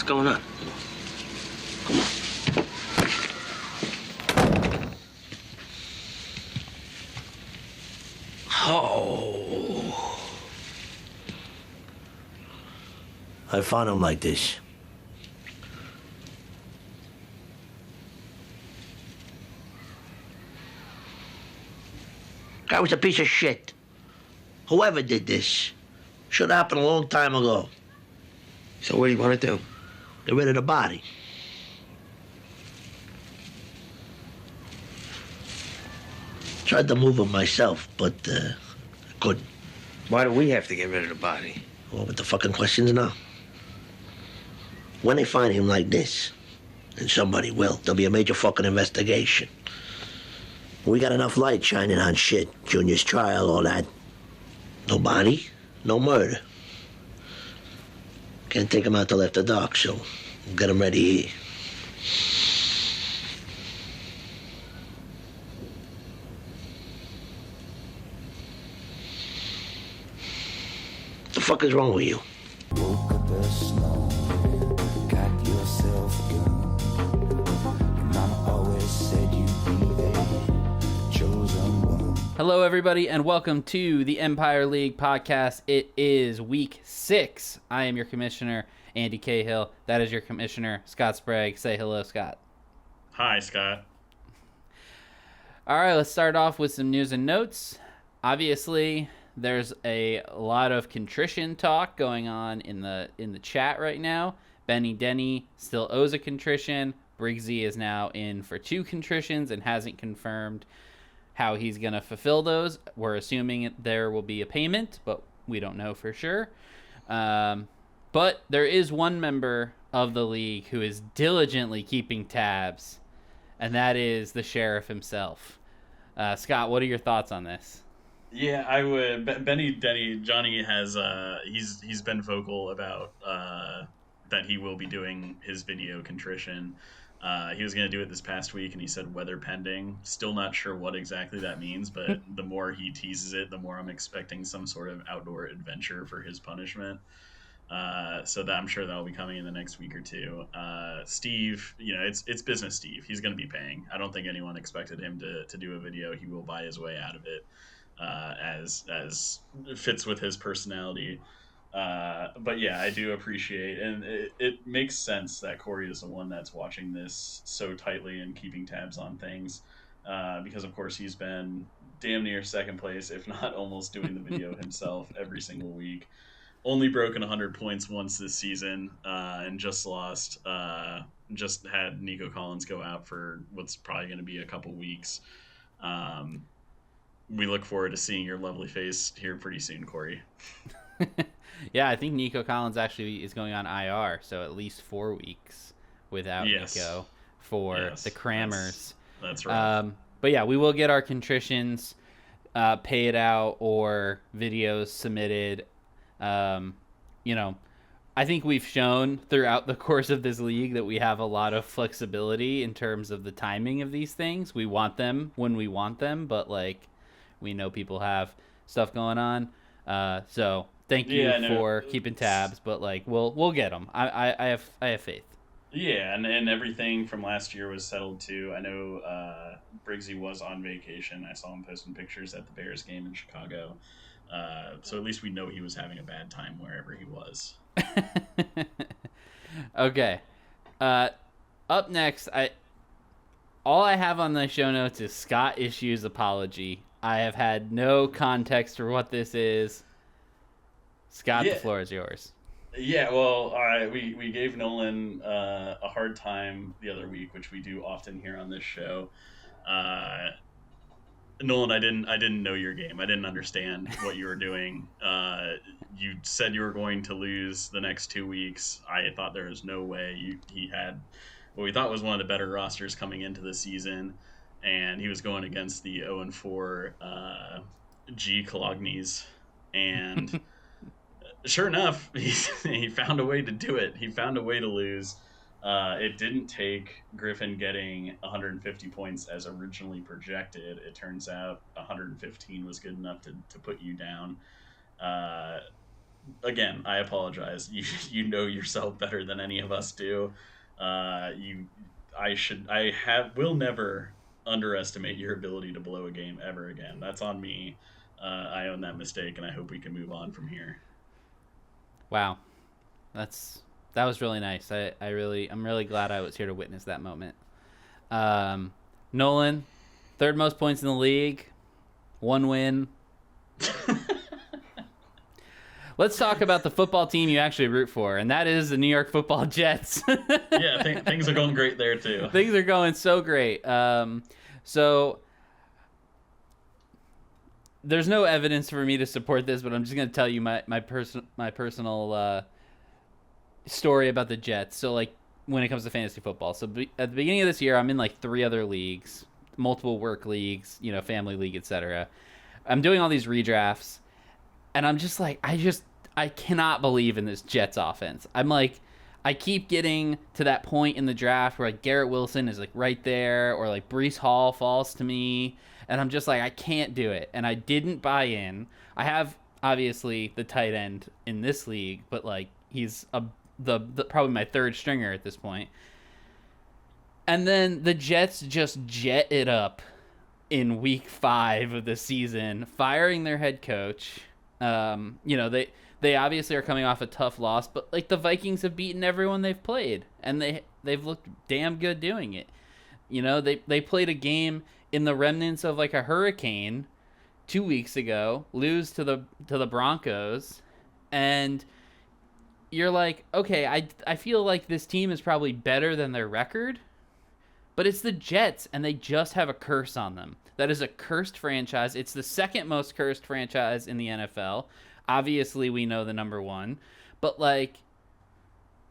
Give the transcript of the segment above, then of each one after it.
What's going on? Come on. Oh. I found him like this. Guy was a piece of shit. Whoever did this should have happened a long time ago. So what do you want to do? Get rid of the body. Tried to move him myself, but I couldn't. Why do we have to get rid of the body? Well, what the fucking questions now? When they find him like this, and somebody will, there'll be a major fucking investigation. We got enough light shining on shit. Junior's trial, all that. No body, no murder. Can't take him out till after dark, so we'll get him ready here. What the fuck is wrong with you? Woke up this morning, got yourself a gun. Your mama always said you'd be the chosen one. Hello, everybody, and welcome to the Empire League podcast. It is week 6. I am your commissioner, Andy Cahill. That is your commissioner, Scott Sprague. Say hello, Scott. Hi, Scott. All right, let's start off with some news and notes. Obviously, there's a lot of contrition talk going on in the chat right now. Benny Denny still owes a contrition. Briggsy is now in for 2 contritions and hasn't confirmed how he's going to fulfill those. We're assuming there will be a payment, but we don't know for sure. But there is one member of the league who is diligently keeping tabs, and that is the sheriff himself. Scott, what are your thoughts on this? Yeah, I would. Benny Denny, Johnny has he's been vocal about that he will be doing his video contrition. He was going to do it this past week, and he said weather pending. Still not sure what exactly that means, but the more he teases it, the more I'm expecting some sort of outdoor adventure for his punishment. So that I'm sure that'll be coming in the next week or two. Steve, it's business Steve. He's going to be paying. I don't think anyone expected him to do a video. He will buy his way out of it, as fits with his personality. But yeah, I do appreciate, and it makes sense that Corey is the one that's watching this so tightly and keeping tabs on things, because of course he's been damn near second place, if not almost doing the video himself every single week. Only broken 100 points once this season, and just lost. Just had Nico Collins go out for what's probably going to be a couple weeks. We look forward to seeing your lovely face here pretty soon, Corey. Yeah, I think Nico Collins actually is going on IR, so at least 4 weeks without Nico for the crammers. That's right. But yeah, we will get our contritions paid out or videos submitted. I think we've shown throughout the course of this league that we have a lot of flexibility in terms of the timing of these things. We want them when we want them, but we know people have stuff going on. So thank you for keeping tabs, but we'll get them. I have faith. Yeah, and everything from last year was settled too. I know Briggsy was on vacation. I saw him posting pictures at the Bears game in Chicago. So at least we know he was having a bad time wherever he was. Okay. Up next, all I have on the show notes is Scott issues apology. I have had no context for what this is. Scott, the floor is yours. Yeah, well, we gave Nolan a hard time the other week, which we do often here on this show. Nolan, I didn't know your game. I didn't understand what you were doing. You said you were going to lose the next 2 weeks. I thought there was no way. He had what we thought was one of the better rosters coming into the season, and he was going against the 0-4 G Colognes, and sure enough, he found a way to do it. He found a way to lose. It didn't take Griffin getting 150 points as originally projected. It turns out 115 was good enough to put you down. again, I apologize. You know yourself better than any of us do. You, will never underestimate your ability to blow a game ever again. That's on me. I own that mistake, and I hope we can move on from here. Wow, that was really nice. I'm really glad I was here to witness that moment. Nolan, third most points in the league, 1 win. Let's talk about the football team you actually root for, and that is the New York Football Jets. Yeah, things are going great there too. Things are going so great. So there's no evidence for me to support this, but I'm just going to tell you my personal story about the Jets. So, like, when it comes to fantasy football. So at the beginning of this year, I'm in like 3 other leagues, multiple work leagues, family league, etc. I'm doing all these redrafts, and I'm just like, I cannot believe in this Jets offense. I'm like, I keep getting to that point in the draft where like Garrett Wilson is like right there, or like Breece Hall falls to me, and I'm just like, I can't do it. And I didn't buy in. I have obviously the tight end in this league, but like he's the probably my third stringer at this point. And then the Jets just jet it up in week 5 of the season, firing their head coach. They obviously are coming off a tough loss, but like the Vikings have beaten everyone they've played, and they've looked damn good doing it. They played a game in the remnants of like a hurricane 2 weeks ago, lose to the Broncos, and you're like, okay, I feel like this team is probably better than their record, but it's the Jets, and they just have a curse on them. That is a cursed franchise. It's the second most cursed franchise in the NFL. Obviously, we know the number 1, but like,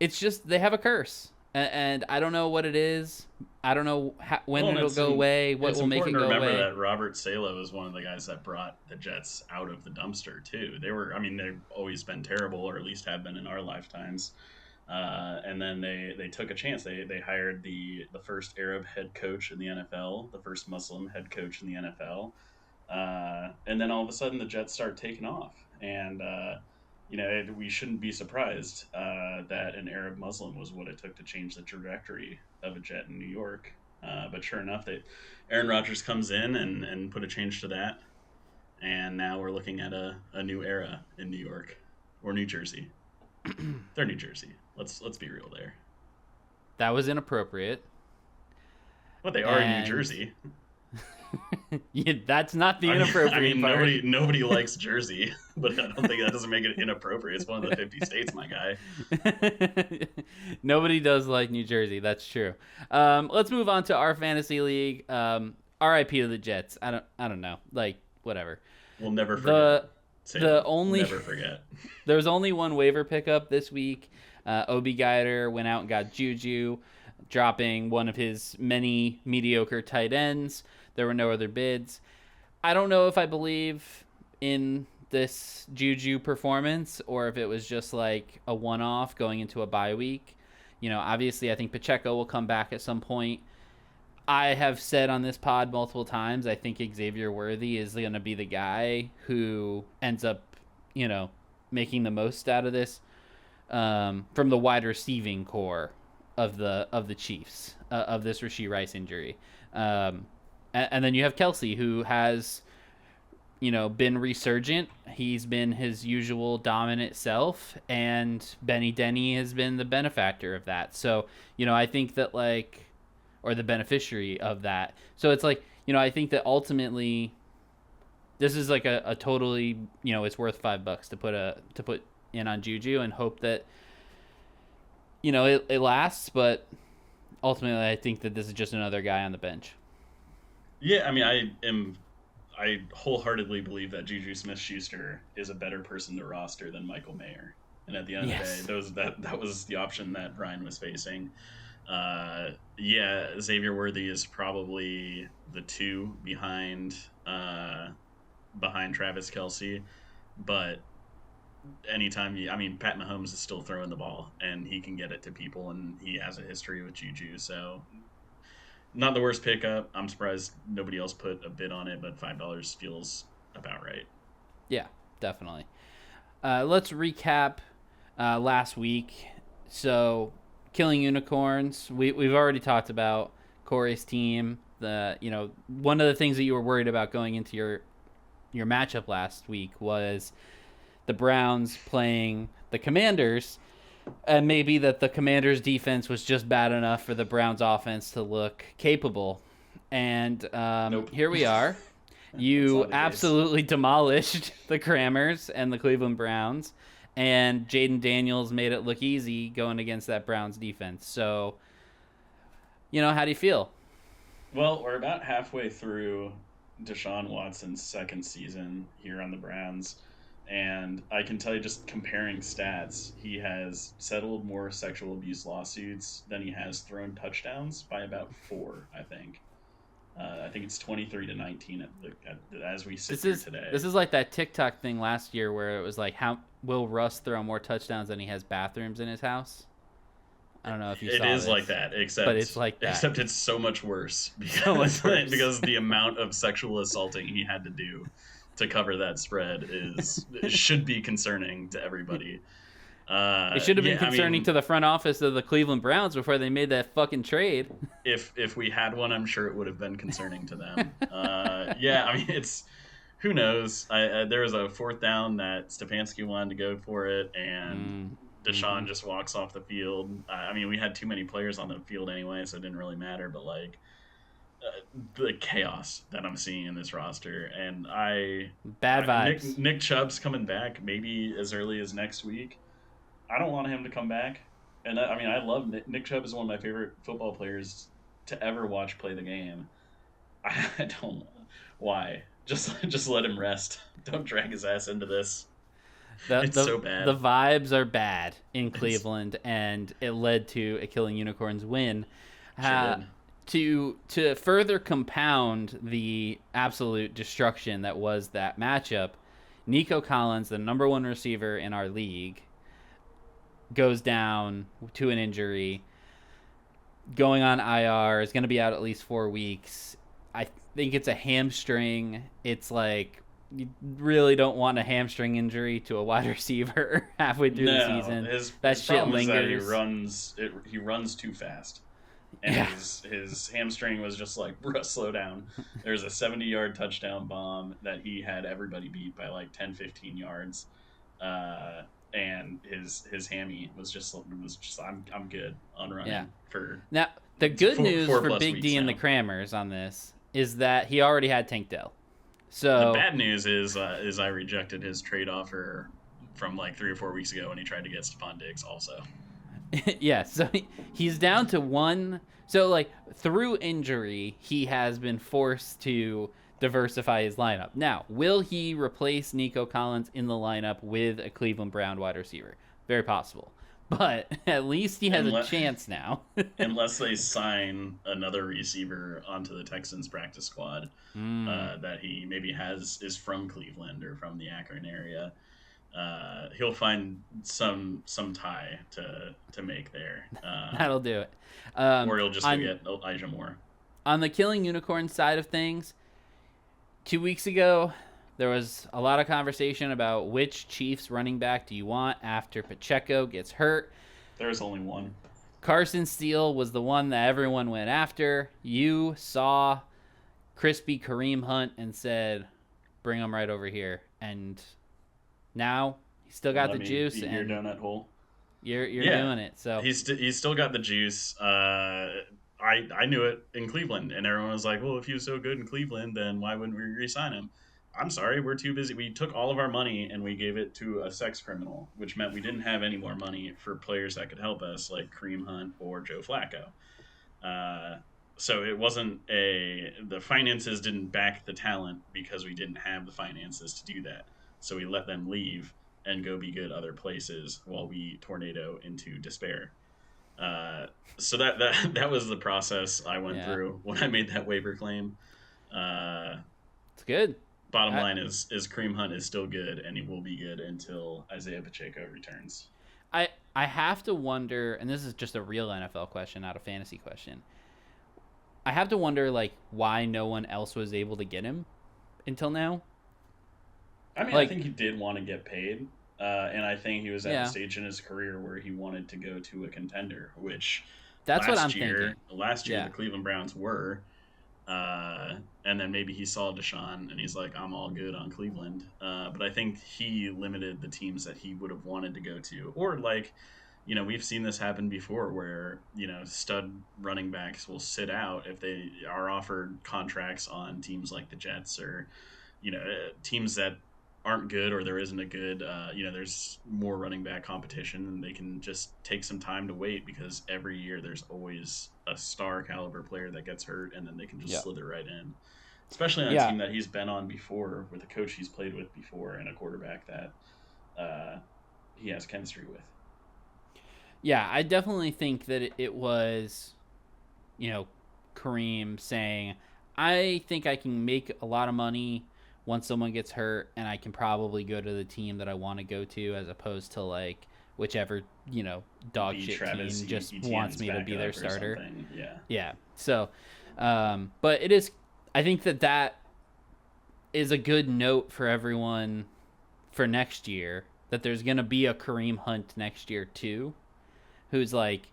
it's just they have a curse, and I don't know what it is. I don't know when it'll go away. What will make it go away? It's important to remember that Robert Saleh was one of the guys that brought the Jets out of the dumpster too. They've always been terrible, or at least have been in our lifetimes. And then they took a chance. They hired the first Arab head coach in the NFL, the first Muslim head coach in the NFL, and then all of a sudden the Jets start taking off. And we shouldn't be surprised that an Arab Muslim was what it took to change the trajectory of a Jet in New York. But sure enough, Aaron Rodgers comes in and put a change to that, and now we're looking at a new era in New York or New Jersey. They're New Jersey. Let's be real there. That was inappropriate. But they are in New Jersey. Yeah, that's not the inappropriate part. Nobody likes Jersey, but I don't think that doesn't make it inappropriate. It's one of the 50 states, my guy. Nobody does like New Jersey. That's true. Let's move on to our fantasy league. R.I.P. to the Jets. I don't know. Like, whatever. We'll never forget. Never forget. There was only one waiver pickup this week. Obi Geider went out and got Juju, dropping one of his many mediocre tight ends. There were no other bids. I don't know if I believe in this Juju performance or if it was just like a one-off going into a bye week. Obviously I think Pacheco will come back at some point. I have said on this pod multiple times, I think Xavier Worthy is going to be the guy who ends up, making the most out of this from the wide receiving core of the Chiefs, of this Rashee Rice injury. And then you have Kelsey, who has, been resurgent. He's been his usual dominant self, and Benny Denny has been the benefactor of that. So, I think that or the beneficiary of that. So it's like, I think that ultimately this is like a totally, it's worth $5 to put in on Juju and hope that, it lasts. But ultimately, I think that this is just another guy on the bench. Yeah, I wholeheartedly believe that Juju Smith-Schuster is a better person to roster than Michael Mayer. And at the end of the day, that was the option that Ryan was facing. Xavier Worthy is probably the 2 behind Travis Kelsey, but anytime Pat Mahomes is still throwing the ball and he can get it to people, and he has a history with Juju, so not the worst pickup. I'm surprised nobody else put a bid on it, but $5 feels about right. Yeah, definitely. let's recap last week. So, Killing Unicorns. We've already talked about Corey's team. One of the things that you were worried about going into your matchup last week was the Browns playing the Commanders, and maybe that the Commanders' defense was just bad enough for the Browns' offense to look capable. And Nope. here we are. You absolutely demolished the Crammers and the Cleveland Browns, and Jaden Daniels made it look easy going against that Browns defense. So, how do you feel? Well, we're about halfway through Deshaun Watson's second season here on the Browns, and I can tell you, just comparing stats, he has settled more sexual abuse lawsuits than he has thrown touchdowns by about 4, I think. I think it's 23-19 as we sit here today. This is like that TikTok thing last year where it was like, how will Russ throw more touchdowns than he has bathrooms in his house? I don't know if you saw It is this, like that, but it's like that. Except it's so much worse because, So much worse. because the amount of sexual assaulting he had to do to cover that spread should be concerning to everybody. It should have been concerning to the front office of the Cleveland Browns before they made that fucking trade. If we had one, I'm sure it would have been concerning to them. It's who knows. There was a 4th down that Stefanski wanted to go for it, and Deshaun just walks off the field. We had too many players on the field anyway, so it didn't really matter. But the chaos that I'm seeing in this roster, and bad vibes. Nick Chubb's coming back maybe as early as next week. I don't want him to come back, and I love Nick Chubb is one of my favorite football players to ever watch play the game. I don't. Why? Just let him rest. Don't drag his ass into this. It's so bad. The vibes are bad in Cleveland, and it led to a Killing Unicorns win. To further compound the absolute destruction that was that matchup, Nico Collins, the number 1 receiver in our league, goes down to an injury, going on IR, is going to be out at least 4 weeks. I think it's a hamstring. It's like, you really don't want a hamstring injury to a wide receiver halfway through the season. His shit problem lingers. is that he runs too fast. And his hamstring was just like, bruh, slow down. There's a 70-yard touchdown bomb that he had everybody beat by like 10-15 yards. And his hammy was just I'm good on running for now. The good news for 4+ Big weeks D and now. the Crammers on this is that he already had Tank Dell. So the bad news is I rejected his trade offer from like 3 or 4 weeks ago when he tried to get Stephon Diggs also. yeah, so he's down to 1. So through injury, he has been forced to diversify his lineup. Now, will he replace Nico Collins in the lineup with a Cleveland Brown wide receiver? Very possible. But at least he has a chance now. Unless they sign another receiver onto the Texans practice squad that he maybe is from Cleveland or from the Akron area. He'll find some tie to make there. That'll do it. Or he'll just get Elijah Moore. On the Killing Unicorn side of things, 2 weeks ago, there was a lot of conversation about which Chiefs running back do you want after Pacheco gets hurt. There's only one. Carson Steele was the one that everyone went after. You saw crispy Kareem Hunt and said, bring him right over here. And now he's still got the juice. You're and down that hole. You're doing it. So he's still got the juice. I knew it in Cleveland, and everyone was like, well, if he was so good in Cleveland, then why wouldn't we re-sign him? I'm sorry, we're too busy. We took all of our money and we gave it to a sex criminal, which meant we didn't have any more money for players that could help us, like Kareem Hunt or Joe Flacco. So it wasn't the finances didn't back the talent because we didn't have the finances to do that. So we let them leave and go be good other places while we tornado into despair. So that was the process I went through when I made that waiver claim. It's good. Bottom line is Kareem Hunt is still good, and he will be good until Isaiah Pacheco returns. I have to wonder, and this is just a real NFL question, not a fantasy question. I have to wonder, why no one else was able to get him until now. I mean, I think he did want to get paid. And I think he was at Yeah. the stage in his career where he wanted to go to a contender, which That's what I'm thinking. last year Yeah. the Cleveland Browns were. And then maybe he saw Deshaun and he's like, I'm all good on Cleveland. But I think he limited the teams that he would have wanted to go to. Or, like, we've seen this happen before where, stud running backs will sit out if they are offered contracts on teams like the Jets or, teams that aren't good or there isn't a good, there's more running back competition and they can just take some time to wait because every year there's always a star caliber player that gets hurt and then they can just slither right in. Especially on a team that he's been on before with a coach he's played with before and a quarterback that he has chemistry with. Yeah, I definitely think that it was, Kareem saying, I think I can make a lot of money once someone gets hurt, and I can probably go to the team that I want to go to as opposed to, like, whichever, dog shit Travis team just Etienne's wants me to be their starter. Something. Yeah. Yeah. So, but it is, I think that is a good note for everyone for next year, that there's going to be a Kareem Hunt next year too, who's like,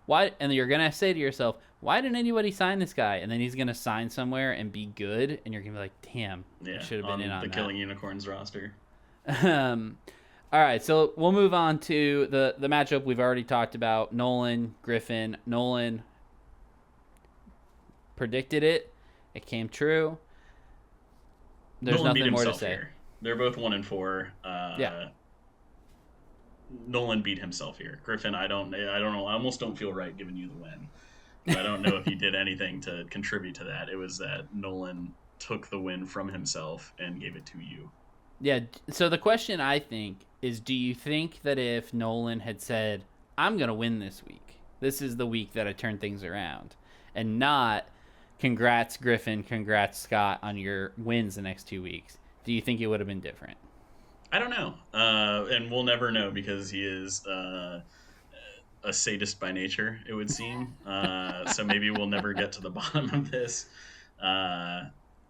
why? And you're going to say to yourself, why didn't anybody sign this guy? And then he's going to sign somewhere and be good. And you're going to be like, damn, I should have been in on the that. Killing Unicorns roster. All right, so we'll move on to the matchup we've already talked about. Nolan, Griffin. Nolan predicted it. It came true. There's Nolan nothing more to say. Here. They're both 1-4. Yeah. Nolan beat himself here. Griffin, I don't know. I almost don't feel right giving you the win. But I don't know if he did anything to contribute to that. It was that Nolan took the win from himself and gave it to you. Yeah, so the question I think is, do you think that if Nolan had said, I'm going to win this week, this is the week that I turn things around, and not, congrats Griffin, congrats Scott on your wins the next 2 weeks, do you think it would have been different? I don't know. And we'll never know because he is a sadist by nature, it would seem. So maybe we'll never get to the bottom of this.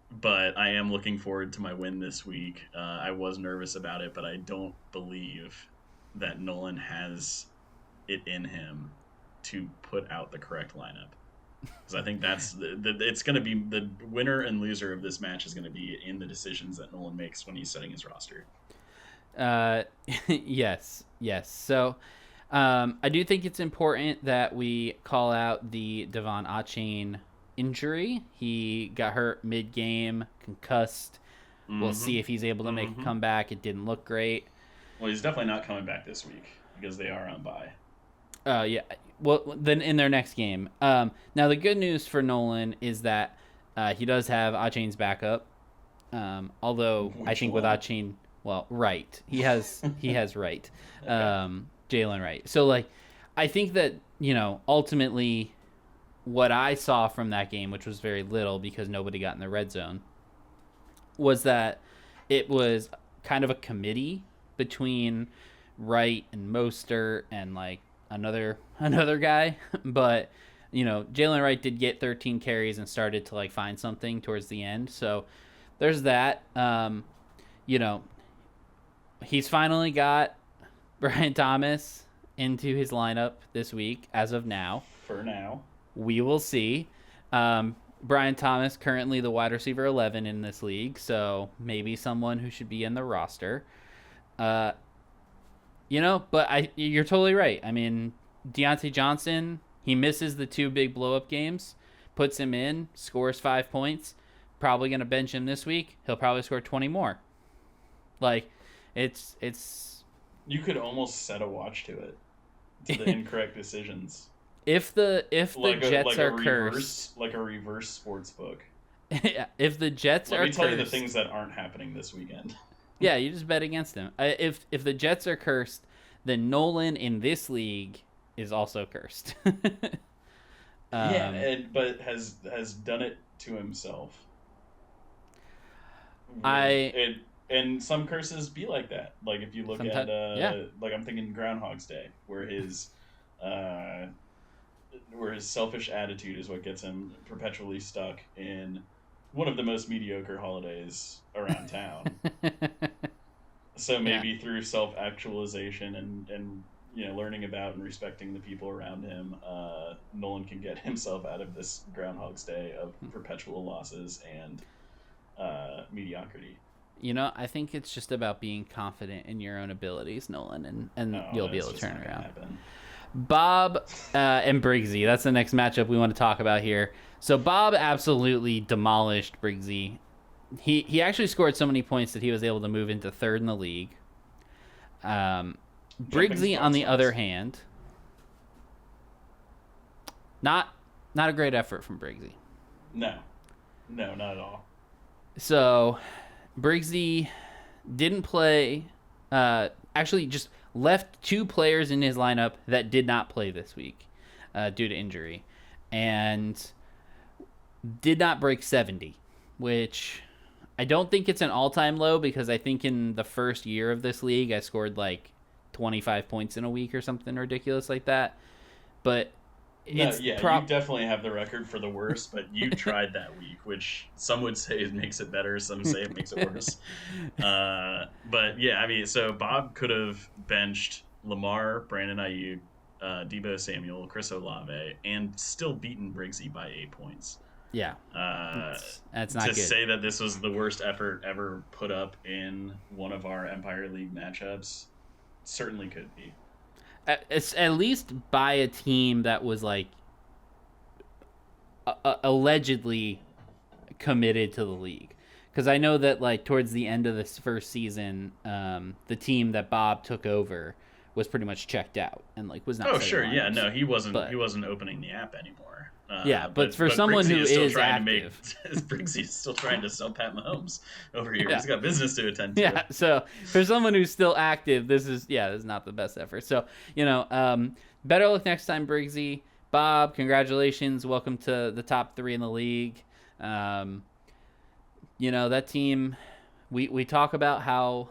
But I am looking forward to my win this week. I was nervous about it, but I don't believe that Nolan has it in him to put out the correct lineup. Because I think that's it's going to be the winner and loser of this match is going to be in the decisions that Nolan makes when he's setting his roster. Yes. So I do think it's important that we call out the Devon Achane injury. He got hurt mid-game, concussed. Mm-hmm. We'll see if he's able to make a comeback. It didn't look great. Well, he's definitely not coming back this week because they are on bye. Yeah. Well, then in their next game. Now, the good news for Nolan is that he does have Achane's backup. Although I think with Achane, Wright. He has Wright. Okay. Jalen Wright. So, like, I think that, ultimately what I saw from that game, which was very little because nobody got in the red zone, was that it was kind of a committee between Wright and Mostert and, like, another guy. But, Jalen Wright did get 13 carries and started to, like, find something towards the end. So there's that. He's finally got Brian Thomas into his lineup this week as of now. For now. We will see. Brian Thomas, currently the wide receiver 11 in this league, so maybe someone who should be in the roster. But you're totally right. I mean, Deontay Johnson, he misses the 2 big blow-up games, puts him in, scores 5 points, probably going to bench him this week. He'll probably score 20 more. Like, it's you could almost set a watch to it, to the incorrect decisions. If the Jets are cursed, like a reverse sports book. If the Jets are cursed, let me tell you the things that aren't happening this weekend. Yeah, you just bet against them. If the Jets are cursed, then Nolan in this league is also cursed. But has done it to himself. And some curses be like that. Like if you look at like I'm thinking Groundhog's Day, where his selfish attitude is what gets him perpetually stuck in one of the most mediocre holidays around town. So maybe through self-actualization and learning about and respecting the people around him, Nolan can get himself out of this Groundhog's Day of perpetual losses and mediocrity. I think it's just about being confident in your own abilities, Nolan, and you'll be able to turn it around. Happen. Bob and Briggsy, that's the next matchup we want to talk about here. So Bob absolutely demolished Briggsy. He actually scored so many points that he was able to move into third in the league. Briggsy, on the other hand, not a great effort from Briggsy. No, not at all. So Briggsy didn't play, actually just left 2 players in his lineup that did not play this week due to injury, and did not break 70, which I don't think it's an all-time low, because I think in the first year of this league I scored like 25 points in a week or something ridiculous like that. But you definitely have the record for the worst, but you tried that week, which some would say it makes it better, some say it makes it worse. But yeah, I mean, so Bob could have benched Lamar, Brandon Ayuk, Deebo Samuel, Chris Olave, and still beaten Briggsy by 8 points. Yeah, that's not to good. say that this was the worst effort ever put up in one of our Empire League matchups certainly could be. It's at least by a team that was like allegedly committed to the league, because I know that like towards the end of this first season, the team that Bob took over was pretty much checked out and like was not. Oh sure, yeah, no, he wasn't. But, he wasn't opening the app anymore. But for someone Briggsy who is active, active, Briggsy's still trying to sell Pat Mahomes over here. He's got business to attend to. Yeah, so for someone who's still active, this is not the best effort. So better luck next time, Briggsy. Bob, congratulations, welcome to the top 3 in the league. That team, we talk about how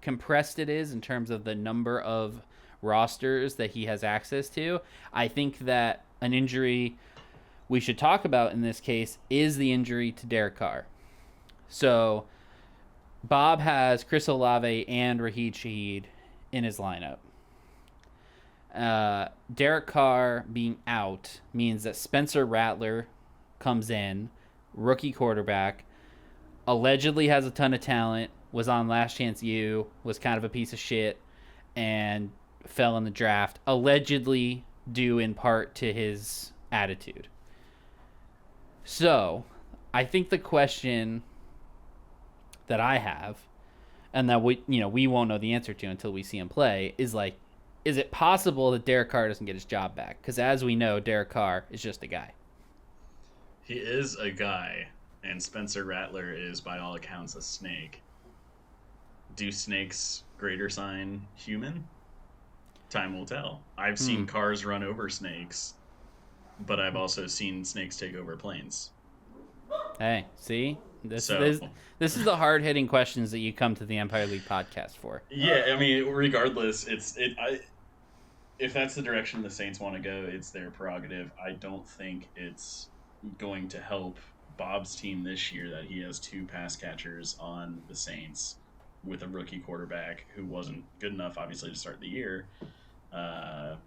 compressed it is in terms of the number of rosters that he has access to. I think that an injury we should talk about in this case is the injury to Derek Carr. So Bob has Chris Olave and Raheed Shaheed in his lineup. Derek Carr being out means that Spencer Rattler comes in, rookie quarterback, allegedly has a ton of talent, was on Last Chance U, was kind of a piece of shit, and fell in the draft, allegedly due in part to his attitude. So, I think the question that I have, and that we won't know the answer to until we see him play, is like, is it possible that Derek Carr doesn't get his job back? Because as we know, Derek Carr is just a guy. He is a guy, and Spencer Rattler is, by all accounts, a snake. Do snakes greater sign human? Time will tell. I've seen cars run over snakes, but I've also seen snakes take over planes. Hey, see? This is the hard-hitting questions that you come to the Empire League podcast for. Yeah, I mean, regardless, if that's the direction the Saints want to go, it's their prerogative. I don't think it's going to help Bob's team this year that he has 2 pass catchers on the Saints with a rookie quarterback who wasn't good enough, obviously, to start the year. And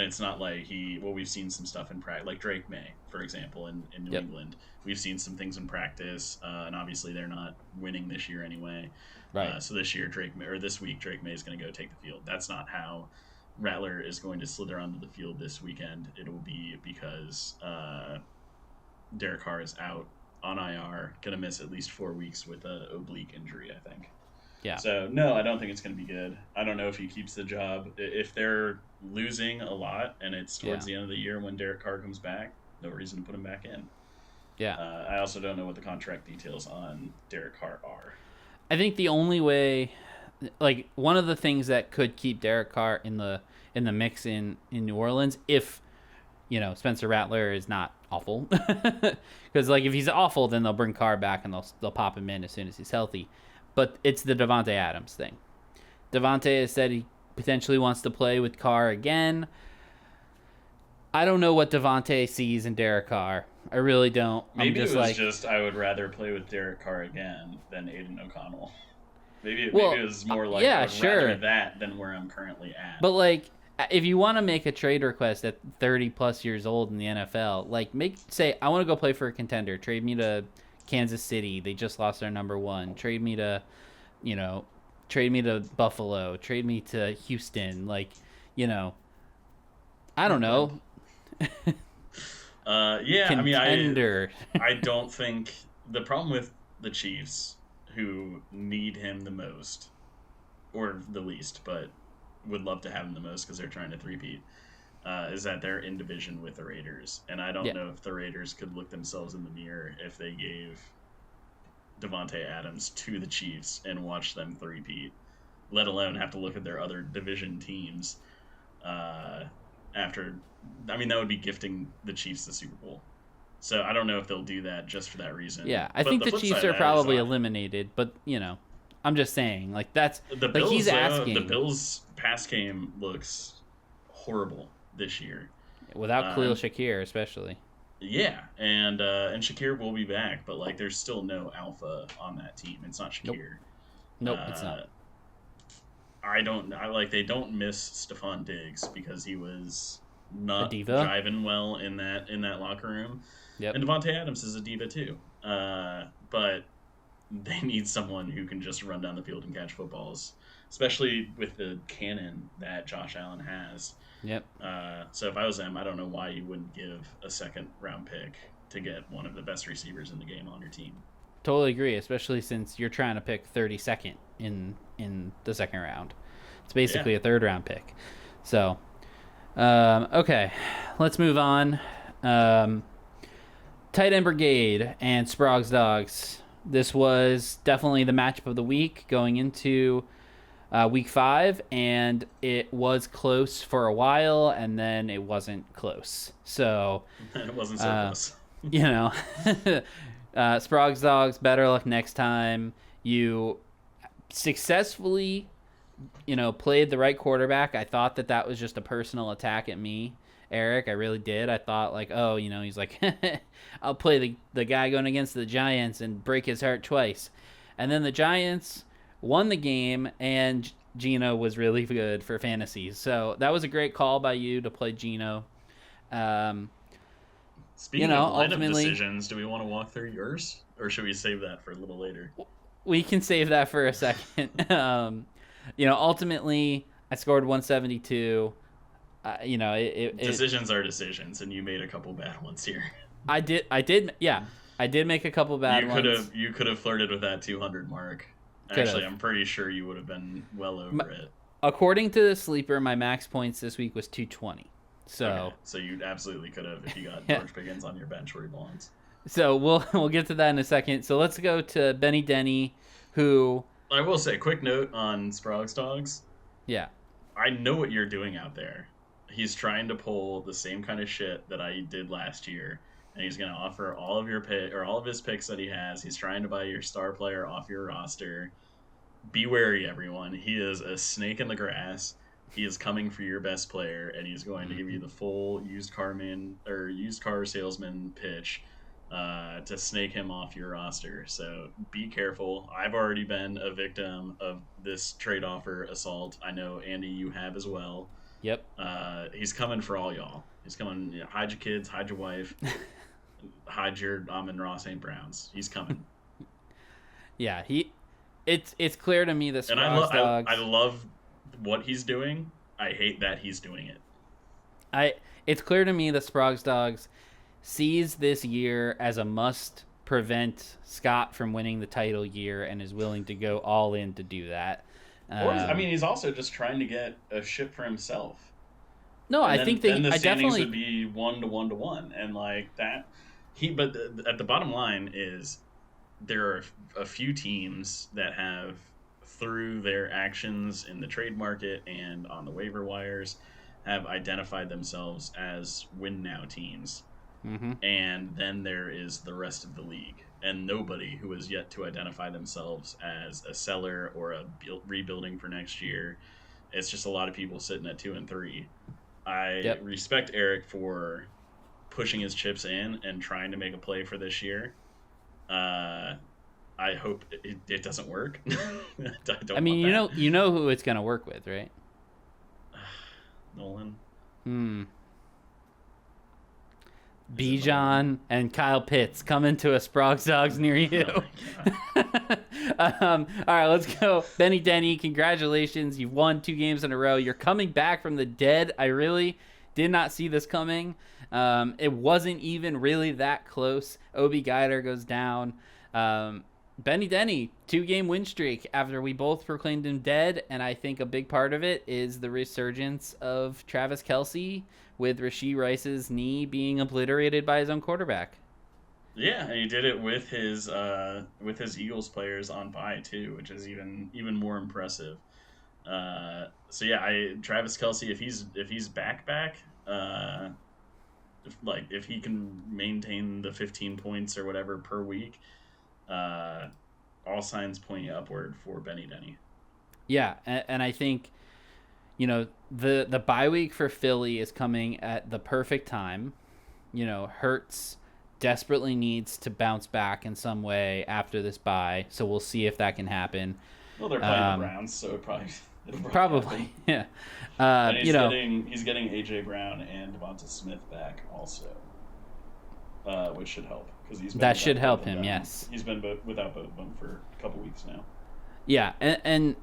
it's not like we've seen some stuff in practice, like Drake May, for example, in New England. We've seen some things in practice, and obviously they're not winning this year anyway. Right. So this week, Drake May is going to go take the field. That's not how Rattler is going to slither onto the field this weekend. It will be because Derek Carr is out on IR, going to miss at least 4 weeks with an oblique injury, I think. Yeah. So, no, I don't think it's going to be good. I don't know if he keeps the job. If they're losing a lot and it's towards the end of the year when Derek Carr comes back, no reason to put him back in. Yeah. I also don't know what the contract details on Derek Carr are. I think the only way, like, one of the things that could keep Derek Carr in the mix in New Orleans, if, Spencer Rattler is not awful, because, like, if he's awful, then they'll bring Carr back and they'll pop him in as soon as he's healthy. But it's the Devontae Adams thing. Devontae has said he potentially wants to play with Carr again. I don't know what Devontae sees in Derek Carr. I really don't. Maybe I would rather play with Derek Carr again than Aiden O'Connell. Maybe Well, it was more like yeah, I would sure. rather that than where I'm currently at. But like, if you want to make a trade request at 30 plus years old in the NFL, like say I want to go play for a contender. Trade me to Kansas City. They just lost their number one. Trade me to, trade me to Buffalo. Trade me to Houston. Like, I don't know. Yeah, Contender. I don't think the problem with the Chiefs, who need him the most, or the least, but would love to have him the most because they're trying to three-peat, is that they're in division with the Raiders. And I don't know if the Raiders could look themselves in the mirror if they gave Devontae Adams to the Chiefs and watch them three-peat, let alone have to look at their other division teams after. I mean, that would be gifting the Chiefs the Super Bowl. So I don't know if they'll do that just for that reason. Yeah, I think the Chiefs are probably eliminated, but I'm just saying, like that's the Bills. He's asking. The Bills' pass game looks horrible this year without Khalil Shakir, especially. Yeah, and Shakir will be back, but like there's still no alpha on that team. It's not Shakir. Nope, it's not. They don't miss Stephon Diggs because he was not diva? driving well in that locker room. Yep. And Devontae Adams is a diva too. But they need someone who can just run down the field and catch footballs, especially with the cannon that Josh Allen has. Yep. So if I was them, I don't know why you wouldn't give a second round pick to get one of the best receivers in the game on your team. Totally agree, especially since you're trying to pick 32nd in the second round. It's basically a third round pick. So, okay, let's move on. Tight end Brigade and Sprague's Dogs. This was definitely the matchup of the week going into week 5, and it was close for a while, and then it wasn't close. So it wasn't so close. Sprague's Dogs, better luck next time. You successfully, played the right quarterback. I thought that was just a personal attack at me, Eric. I really did. I thought he's like, I'll play the guy going against the Giants and break his heart twice. And then the Giants won the game, and Geno was really good for fantasy. So that was a great call by you to play Geno. Speaking of lineup decisions, do we want to walk through yours, or should we save that for a little later? We can save that for a second. Ultimately, I scored 172. Decisions are decisions, and you made a couple bad ones here. I did. Yeah, I did make a couple bad ones. You could have flirted with that 200 mark. Actually, I'm pretty sure you would have been well over it. According to the sleeper, my max points this week was 220. So you absolutely could have if you got George Pickens on your bench where he belongs. So we'll get to that in a second. So let's go to Benny Denny, who I will say, quick note on Sprague's Dogs. Yeah. I know what you're doing out there. He's trying to pull the same kind of shit that I did last year, and he's going to offer all of his picks that he has. He's trying to buy your star player off your roster. Be wary, everyone. He is a snake in the grass. He is coming for your best player, and he's going to give you the full used car salesman pitch to snake him off your roster. So be careful. I've already been a victim of this trade offer assault. I know, Andy, you have as well. Yep. He's coming for all y'all. He's coming. Hide your kids, hide your wife, hide your Amon-Ra St. Browns. He's coming. Yeah, it's clear to me that and I love what he's doing. I hate that he's doing it. It's clear to me that Sprague's Dogs sees this year as a must prevent Scott from winning the title year and is willing to go all in to do that. He's also just trying to get a ship for himself. No, and I think that the I standings definitely would be 1-1-1, and like that. But at the bottom line is there are a few teams that have, through their actions in the trade market and on the waiver wires, have identified themselves as win now teams. Mm-hmm. And then there is the rest of the league, and nobody who has yet to identify themselves as a seller or a rebuilding for next year. It's just a lot of people sitting at 2 and 3. I respect Eric for pushing his chips in and trying to make a play for this year. I hope it doesn't work. I don't I mean, want that. you know who it's gonna work with, right? Nolan. Bijan and Kyle Pitts coming to a Sprogs Dogs near you. Oh my God. All right, let's go. Benny Denny, congratulations. You've won 2 games in a row. You're coming back from the dead. I really did not see this coming. It wasn't even really that close. Obi Geider goes down. Benny Denny, 2-game win streak after we both proclaimed him dead, and I think a big part of it is the resurgence of Travis Kelce with Rashee Rice's knee being obliterated by his own quarterback. Yeah, and he did it with his Eagles players on bye too, which is even more impressive. So yeah, Travis Kelce, if he's back, if he can maintain the 15 points or whatever per week, all signs point upward for Benny Denny. Yeah, and I think, the bye week for Philly is coming at the perfect time. Hurts desperately needs to bounce back in some way after this bye, so we'll see if that can happen. Well, they're playing the Browns, so it'll probably yeah. And he's getting AJ Brown and Devonta Smith back also, which should help because that should help him. Yes, he's been without both of them for a couple weeks now. Yeah, and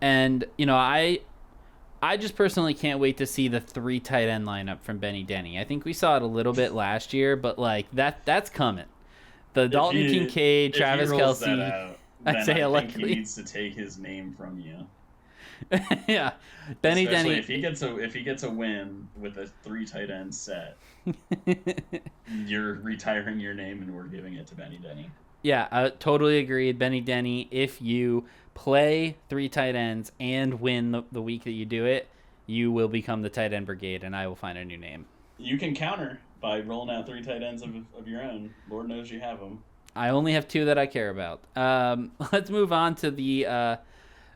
I just personally can't wait to see the 3 tight end lineup from Benny Denny. I think we saw it a little bit last year, but that's coming. The Dalton Kincaid, Travis Kelce, Isaiah Likely. He needs to take his name from you. Yeah, Benny Especially Denny. If he gets a win with a 3 tight end set, you're retiring your name and we're giving it to Benny Denny. Yeah, I totally agreed. Benny Denny, if you play 3 tight ends and win the week that you do it, you will become the tight end brigade, and I will find a new name. You can counter by rolling out 3 tight ends of your own. Lord knows you have them. I only have 2 that I care about. Let's move on to the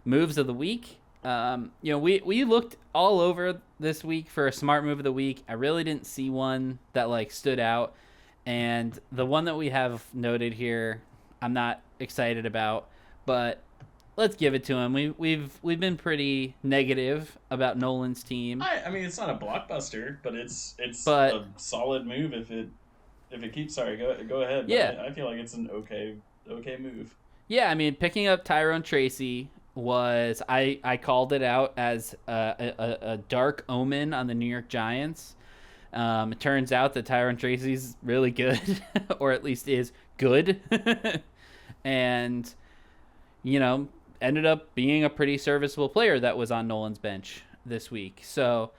moves of the week. We looked all over this week for a smart move of the week. I really didn't see one that stood out. And the one that we have noted here, I'm not excited about, but let's give it to him. We've been pretty negative about Nolan's team. I mean, it's not a blockbuster, but it's a solid move if it keeps. Sorry, go ahead. Yeah, I feel like it's an okay move. Yeah, I mean, picking up Tyrone Tracy was I called it out as a dark omen on the New York Giants. It turns out that Tyrone Tracy's really good, or at least is good, and ended up being a pretty serviceable player that was on Nolan's bench this week. So,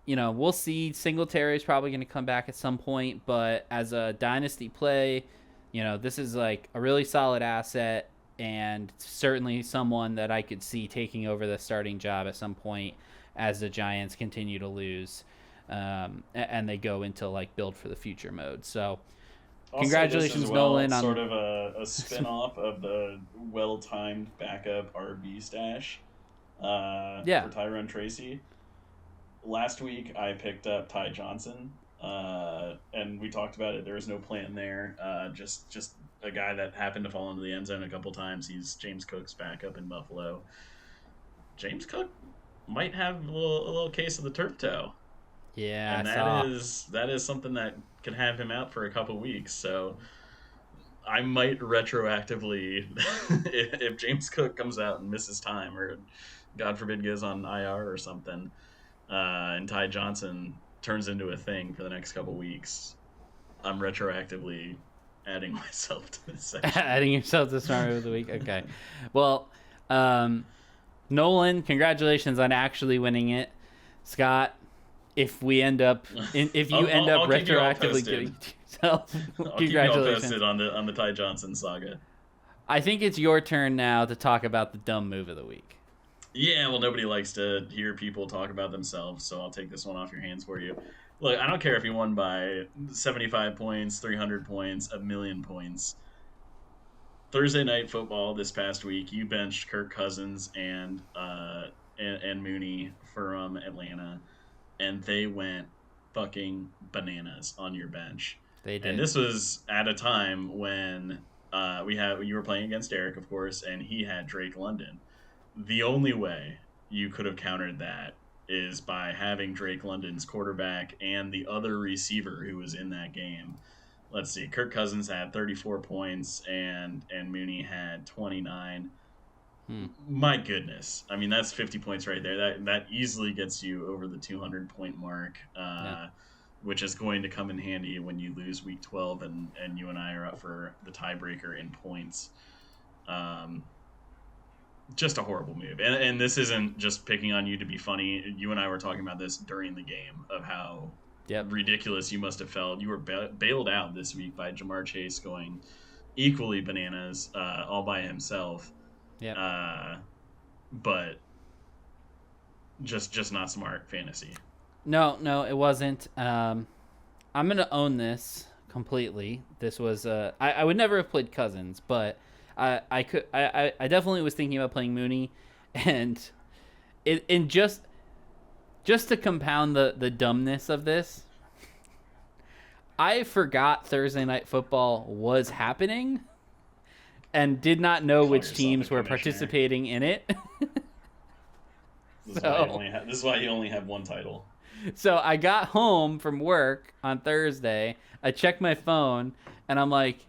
we'll see. Singletary is probably going to come back at some point, but as a dynasty play, this is a really solid asset and certainly someone that I could see taking over the starting job at some point as the Giants continue to lose. And they go into build for the future mode. So, also, congratulations, Nolan. On sort of a spin-off of the well-timed backup RB stash. For Tyrone Tracy. Last week, I picked up Ty Johnson, and we talked about it. There was no plan there. Just a guy that happened to fall into the end zone a couple times. He's James Cook's backup in Buffalo. James Cook might have a little case of the turf toe. Yeah, and that is something that could have him out for a couple weeks. So I might retroactively, if James Cook comes out and misses time, or God forbid goes on IR or something, and Ty Johnson turns into a thing for the next couple weeks, I'm retroactively adding myself to this section. Adding yourself to Smart Move of the Week. Okay, well, Nolan, congratulations on actually winning it. Scott, if you end up retroactively getting yourself, I'll congratulations. keep you all posted on the Ty Johnson saga. I think it's your turn now to talk about the dumb move of the week. Yeah, well, nobody likes to hear people talk about themselves, so I'll take this one off your hands for you. Look, I don't care if you won by 75 points, 300 points, 1,000,000 points. Thursday Night Football this past week, you benched Kirk Cousins and Mooney from Atlanta, and they went fucking bananas on your bench. They did. And this was at a time when you were playing against Eric, of course, and he had Drake London. The only way you could have countered that is by having Drake London's quarterback and the other receiver who was in that game. Let's see, Kirk Cousins had 34 points and Mooney had 29. My goodness. I mean, that's 50 points right there. That easily gets you over the 200 point mark, which is going to come in handy when you lose week 12 and you and I are up for the tiebreaker in points. Just a horrible move. And this isn't just picking on you to be funny. You and I were talking about this during the game of how ridiculous you must have felt. You were bailed out this week by Jamar Chase going equally bananas all by himself. Yeah. But just not smart fantasy. No, it wasn't. I'm gonna own this completely. This was I would never have played Cousins, but I definitely was thinking about playing Mooney, and just to compound the dumbness of this, I forgot Thursday Night Football was happening and did not know which teams were participating in it. This is why you only have one title. So I got home from work on Thursday. I checked my phone, and I'm like,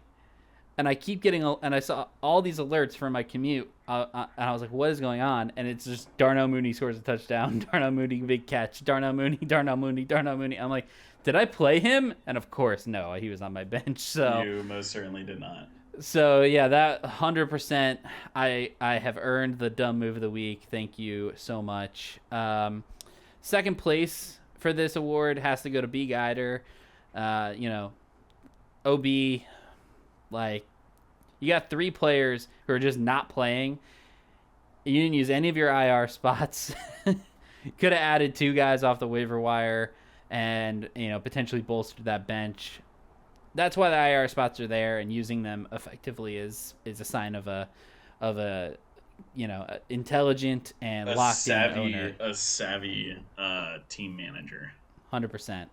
and I keep getting, and I saw all these alerts from my commute, and I was like, what is going on? And it's just Darnell Mooney scores a touchdown, Darnell Mooney big catch, Darnell Mooney, Darnell Mooney, Darnell Mooney. I'm like, did I play him? And of course, no, he was on my bench. So you most certainly did not. So yeah, that 100%, I have earned the dumb move of the week. Thank you so much. Second place for this award has to go to B Guider. OB, like, you got 3 players who are just not playing. You didn't use any of your IR spots. Could have added 2 guys off the waiver wire and potentially bolstered that bench. That's why the IR spots are there, and using them effectively is a sign of a intelligent and locked in owner. A savvy team manager. 100%.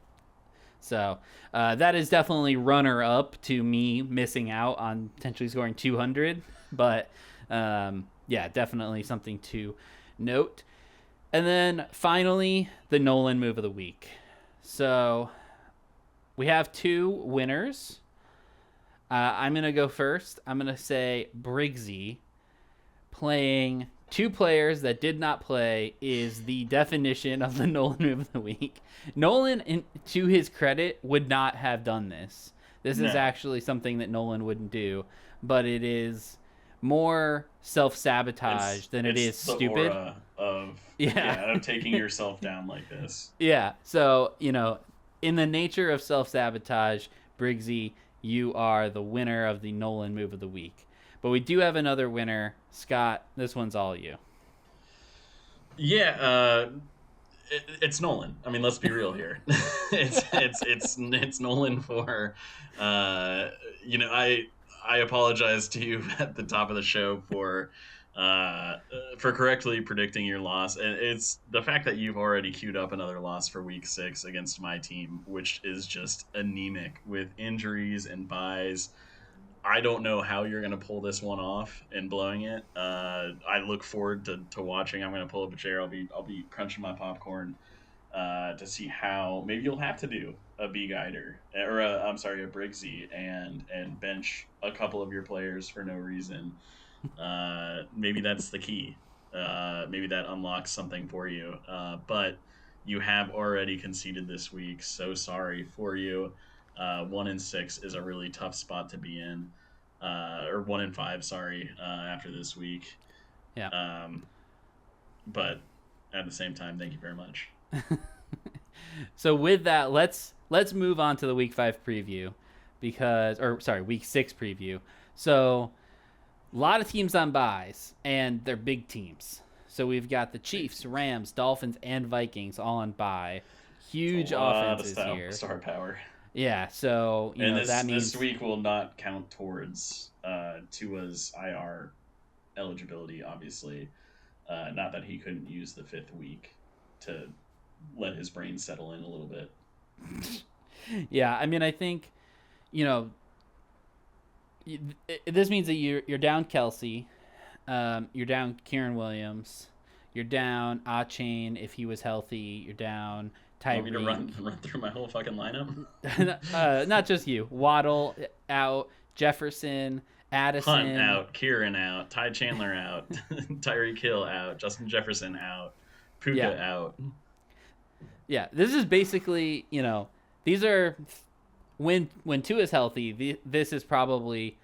So that is definitely runner up to me missing out on potentially scoring 200, but definitely something to note. And then finally, the Nolan move of the week. So we have 2 winners. I'm going to go first. I'm going to say Briggsy playing 2 players that did not play is the definition of the Nolan move of the week. Nolan, to his credit, would not have done this. This is actually something that Nolan wouldn't do, but it is more self-sabotage than it is the stupid. Aura of taking yourself down like this. Yeah. So, in the nature of self-sabotage, Briggsy, you are the winner of the Nolan move of the week. But we do have another winner. Scott, this one's all you. Yeah, it's Nolan. I mean, let's be real here. It's Nolan for I apologize to you at the top of the show for correctly predicting your loss, and it's the fact that you've already queued up another loss for week 6 against my team, which is just anemic with injuries and buys. I don't know how you're going to pull this one off and blowing it. I look forward to watching. I'm going to pull up a chair. I'll be crunching my popcorn to see how maybe you'll have to do a B Guider or a Briggsy and bench a couple of your players for no reason. Maybe that's the key. Maybe that unlocks something for you. But you have already conceded this week. So sorry for you. 1-6 is a really tough spot to be in, or 1-5. Sorry, after this week. Yeah. But at the same time, thank you very much. So with that, let's move on to the week 5 preview, week 6 preview. So a lot of teams on buys, and they're big teams. So we've got the Chiefs, Rams, Dolphins, and Vikings all on bye. Huge offenses here. Star power. Yeah, so that means this week will not count towards Tua's IR eligibility, obviously. Not that he couldn't use the 5th week to let his brain settle in a little bit. Yeah, I mean, I think, This means that you're down Kelsey, you're down Kieran Williams, you're down A-Chain if he was healthy, you're down Want me to Tyreek. run through my whole fucking lineup? Not just you. Waddle out, Jefferson, Addison. Hunt out, Kieran out, Ty Chandler out, Tyreek Hill out, Justin Jefferson out, Puka out. Yeah, this is basically, these are when Tua is healthy. This is probably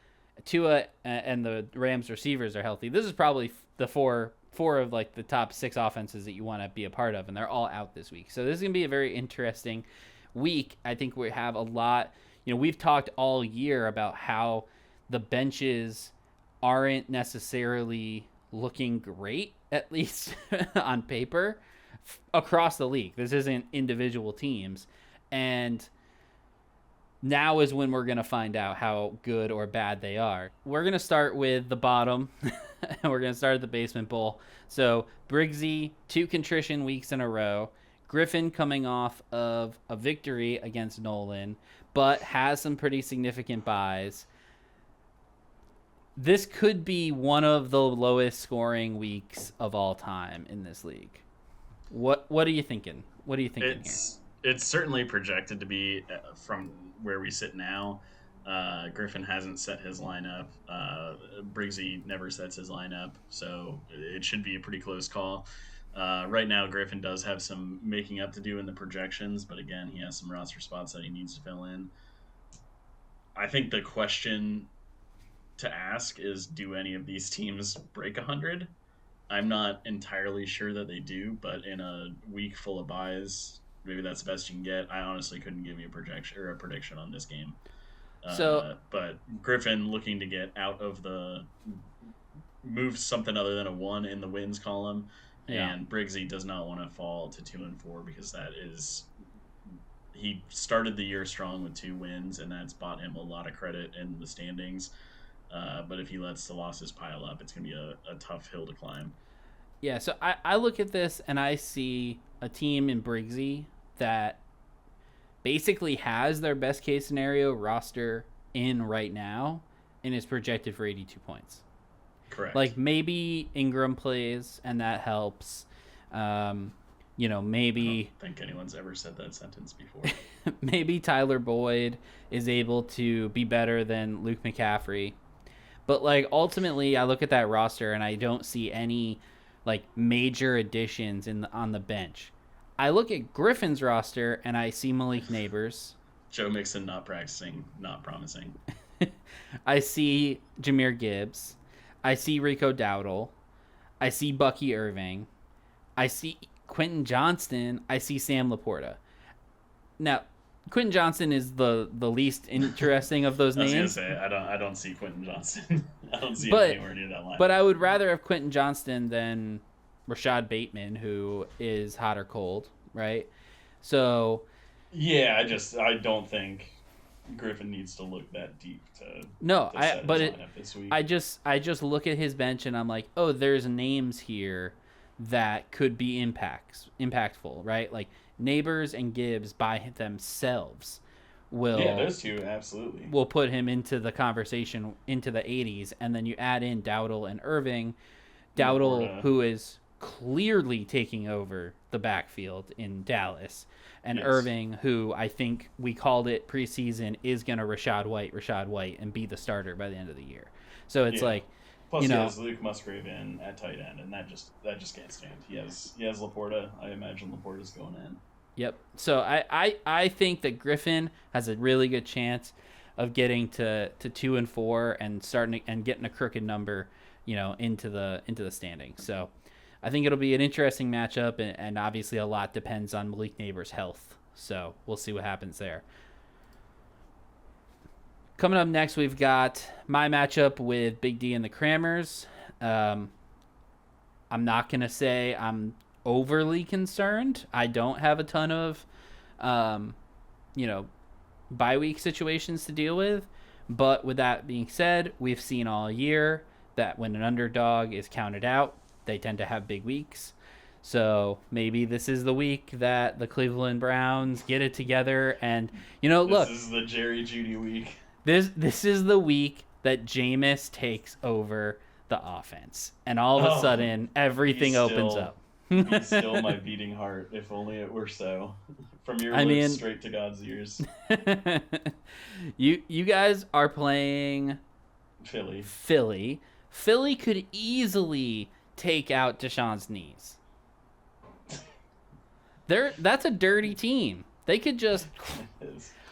Tua and the Rams receivers are healthy. This is probably the four of like the top 6 offenses that you want to be a part of, and they're all out this week. So this is gonna be a very interesting week. I think we have a lot. We've talked all year about how the benches aren't necessarily looking great, at least on paper, across the league. This isn't individual teams. And now is when we're going to find out how good or bad they are. We're going to start with the bottom, and we're going to start at the basement bowl. So Briggsy, 2 contrition weeks in a row. Griffin coming off of a victory against Nolan, but has some pretty significant buys. This could be one of the lowest scoring weeks of all time in this league. What are you thinking? What are you thinking here? It's certainly projected to be from where we sit now. Griffin hasn't set his lineup. Briggsy never sets his lineup, so it should be a pretty close call. Right now, Griffin does have some making up to do in the projections, but again, he has some roster spots that he needs to fill in. I think the question to ask is, do any of these teams break 100? I'm not entirely sure that they do, but in a week full of buys, maybe that's the best you can get. I honestly couldn't give you a projection or a prediction on this game. But Griffin looking to get out of move something other than a 1 in the wins column, and Briggsy does not want to fall to 2 and 4 because he started the year strong with 2 wins, and that's bought him a lot of credit in the standings. But if he lets the losses pile up, it's going to be a tough hill to climb. Yeah, so I look at this and I see a team in Briggsy that basically has their best case scenario roster in right now and is projected for 82 points. Correct. Like maybe Ingram plays and that helps. Maybe I don't think anyone's ever said that sentence before. maybe Tyler Boyd is able to be better than Luke McCaffrey. But like ultimately I look at that roster and I don't see any like major additions on the bench. I look at Griffin's roster and I see Malik Neighbors. Joe Mixon not practicing, not promising. I see Jahmyr Gibbs. I see Rico Dowdle. I see Bucky Irving. I see Quentin Johnston. I see Sam Laporta. Now, Quentin Johnston is the least interesting of those names. I was gonna say I don't see Quentin Johnston. I don't see him anywhere near that line. But I would rather have Quentin Johnston than Rashad Bateman, who is hot or cold, right? So yeah, I don't think Griffin needs to look that deep to this week. I just look at his bench and I'm like, oh, there's names here that could be impactful, right? Like Neighbors and Gibbs by themselves those two absolutely will put him into the conversation into the 80s, and then you add in Dowdle and Irving. Dowdle, who is clearly taking over the backfield in Dallas, and Irving, who I think we called it preseason, is going to Rashad White and be the starter by the end of the year. So it's like, plus he has Luke Musgrave in at tight end, and that just can't stand. He has Laporta. I imagine Laporta's going in. Yep. So I think that Griffin has a really good chance of getting to 2 and 4 and starting and getting a crooked number, into the standings. So I think it'll be an interesting matchup, and obviously a lot depends on Malik Neighbors' health. So we'll see what happens there. Coming up next, we've got my matchup with Big D and the Crammers. I'm not going to say I'm overly concerned. I don't have a ton of, bye week situations to deal with. But with that being said, we've seen all year that when an underdog is counted out, they tend to have big weeks. So maybe this is the week that the Cleveland Browns get it together and, look. This is the Jerry Jeudy week. This is the week that Jameis takes over the offense, and all of a sudden everything opens up. He's still my beating heart. If only it were so. From your lips straight to God's ears. You guys are playing Philly. Philly could easily take out Deshaun's knees. That's a dirty team. They could just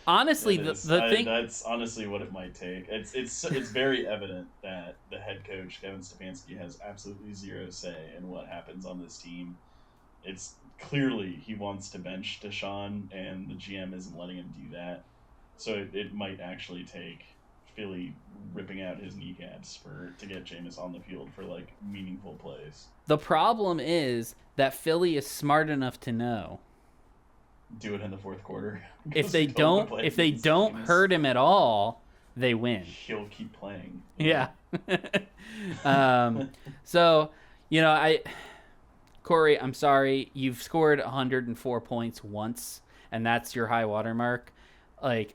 honestly the thing that's honestly what it might take. It's very evident that the head coach Kevin Stefanski has absolutely zero say in what happens on this team. It's clearly he wants to bench Deshaun, and the GM isn't letting him do that. So it might actually take Philly ripping out his kneecaps to get Jameis on the field for like meaningful plays. The problem is that Philly is smart enough to know. Do it in the fourth quarter. If they don't hurt him at all, they win. He'll keep playing. Yeah. So, Corey, I'm sorry. You've scored 104 points once, and that's your high water mark. Like,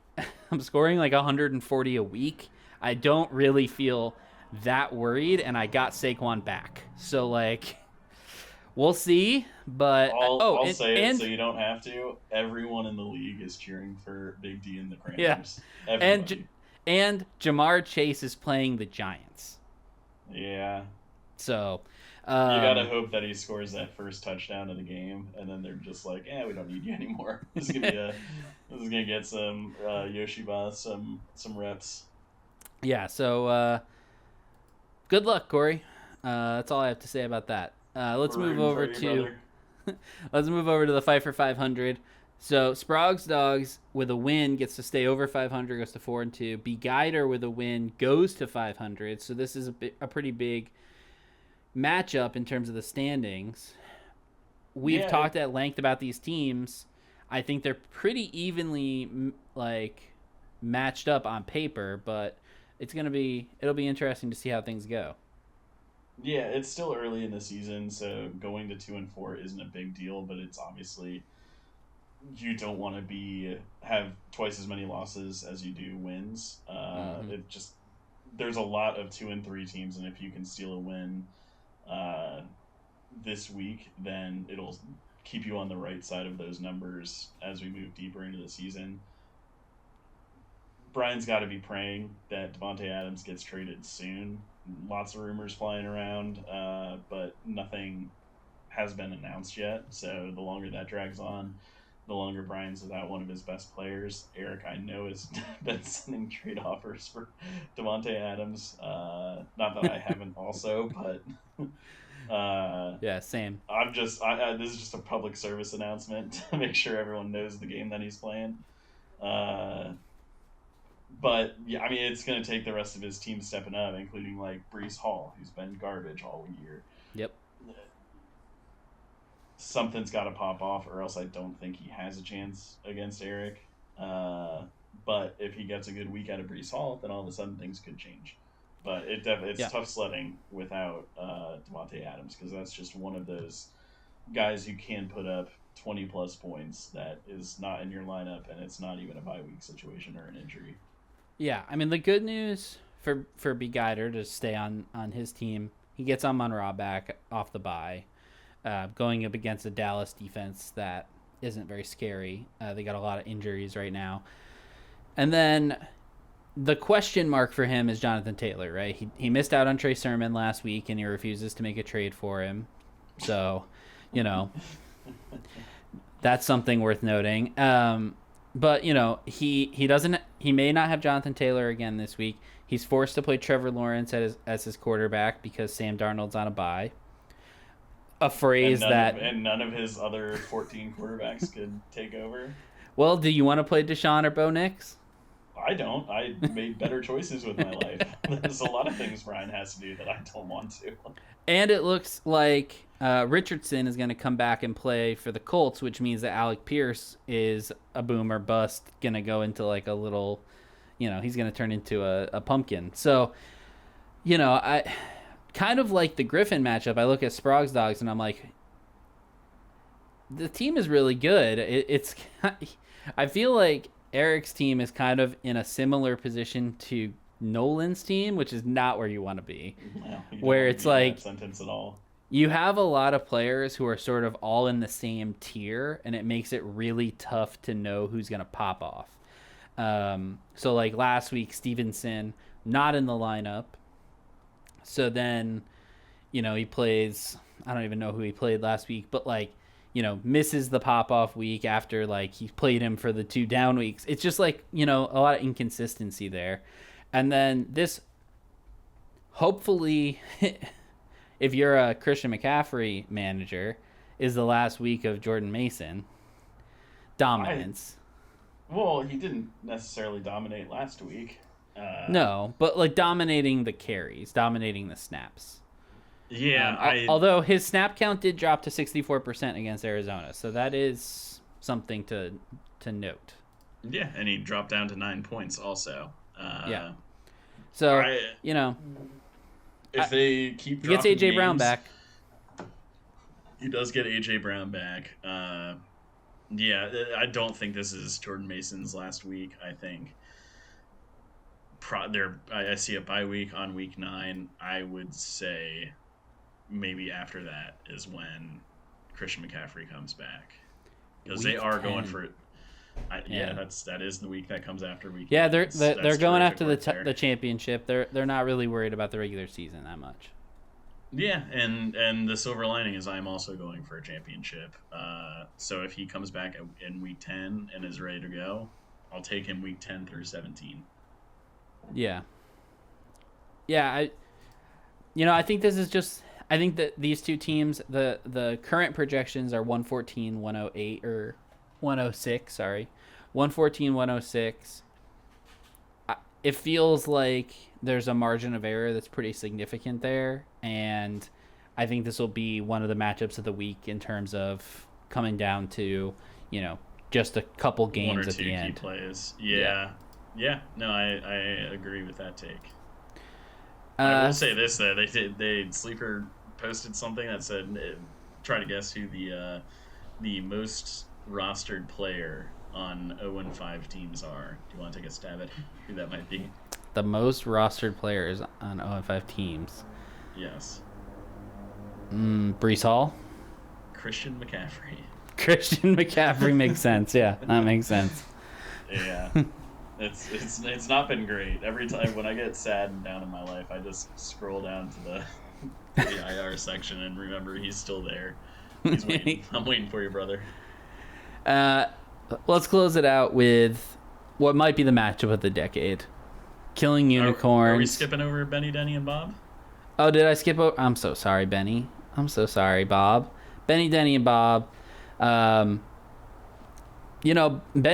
I'm scoring like 140 a week. I don't really feel that worried, and I got Saquon back. So, like, we'll see. But I'll say it so you don't have to. Everyone in the league is cheering for Big D and the Crammers. Yeah. Everybody. And Jamar Chase is playing the Giants. Yeah. So you gotta hope that he scores that first touchdown of the game, and then they're just like, we don't need you anymore. This is gonna get some Yoshiba some reps. Yeah. So good luck, Corey. That's all I have to say about that. Let's move over to the Fight for 500. So Sprague's Dogs with a win gets to stay over 500, goes to 4-2. B Guider with a win goes to 500. So this is a pretty big matchup in terms of the standings. We've talked at length about these teams. I think they're pretty evenly matched up on paper, but it'll be interesting to see how things go. Yeah, it's still early in the season, so going to 2-4 isn't a big deal, but it's obviously you don't want to have twice as many losses as you do wins. It just there's a lot of 2-3 teams, and if you can steal a win this week, then it'll keep you on the right side of those numbers as we move deeper into the season. Brian's got to be praying that Devontae Adams gets traded soon. Lots of rumors flying around, but nothing has been announced yet. So the longer that drags on, the longer Brian's without one of his best players. Eric, I know, has been sending trade offers for Devontae Adams. Not that I haven't also, but yeah, same. this is just a public service announcement to make sure everyone knows the game that he's playing. But yeah, I mean, it's going to take the rest of his team stepping up, including like Breece Hall, who's been garbage all year. Yep. Something's got to pop off, or else I don't think he has a chance against Eric. But if he gets a good week out of Breece Hall, then all of a sudden things could change. But it's tough sledding without Devontae Adams, because that's just one of those guys who can put up 20-plus points that is not in your lineup, and it's not even a bye week situation or an injury. Yeah, I mean, the good news for B. Guider to stay on his team, he gets Amon-Ra back off the bye, going up against a Dallas defense that isn't very scary. They got a lot of injuries right now. And then the question mark for him is Jonathan Taylor, right? He missed out on Trey Sermon last week, and he refuses to make a trade for him. So, that's something worth noting. But he may not have Jonathan Taylor again this week. He's forced to play Trevor Lawrence as his quarterback because Sam Darnold's on a bye. And none of his other 14 quarterbacks could take over. Well, do you want to play Deshaun or Bo Nix? I don't. I made better choices with my life. There's a lot of things Brian has to do that I don't want to. And it looks like Richardson is going to come back and play for the Colts, which means that Alec Pierce is a boom or bust, going to go into like a little, he's going to turn into a pumpkin. So, I kind of like the Griffin matchup. I look at Sprague's Dogs and I'm like, the team is really good. I feel like Eric's team is kind of in a similar position to Nolan's team, which is not where you want to be. Well, you don't Where wanna it's be in that like sentence at all. you have a lot of players who are sort of all in the same tier, and it makes it really tough to know who's going to pop off. So like last week, Stevenson not in the lineup. So then, he plays. I don't even know who he played last week, but like, misses the pop off week after like he played him for the 2 down weeks. It's just like, a lot of inconsistency there. And then this, hopefully, if you're a Christian McCaffrey manager, is the last week of Jordan Mason dominance. Well, he didn't necessarily dominate last week. No, but like dominating the carries, dominating the snaps. Yeah, although his snap count did drop to 64% against Arizona, so that is something to note. Yeah, and he dropped down to 9 points also. Yeah. So, if they keep he gets dropping AJ Brown games, back. He does get AJ Brown back. Yeah, I don't think this is Jordan Mason's last week. I think I see a bye week on week 9. I would say maybe after that is when Christian McCaffrey comes back, because they are 10. going for it. That is the week that comes after week. Yeah, 9. they're going after terrific work there. the championship. They're not really worried about the regular season that much. Yeah, and the silver lining is I'm also going for a championship. So if he comes back in week 10 and is ready to go, I'll take him week 10 through 17. Yeah. Yeah, I think this is just. I think that these two teams, the current projections are 114, 108, or 106. Sorry, 114, 106. It feels like there's a margin of error that's pretty significant there, and I think this will be one of the matchups of the week in terms of coming down to, just a couple games at the end. 1 or 2 key plays. Yeah. No, I agree with that take. I will say this though, they Sleeper posted something that said, try to guess who the most rostered player on 0-5 teams are. Do you want to take a stab at who that might be? The most rostered players on 0-5 teams. Yes. Breece Hall? Christian McCaffrey. Christian McCaffrey makes sense. Yeah, that makes sense. Yeah. It's not been great. Every time when I get sad and down in my life, I just scroll down to the IR section and remember he's still there. He's waiting. I'm waiting for you, brother. Let's close it out with what might be the matchup of the decade. Killing Unicorns. Are we skipping over Benny, Denny, and Bob? Oh, did I skip over? I'm so sorry, Benny. I'm so sorry, Bob. Benny, Denny, and Bob. Benny,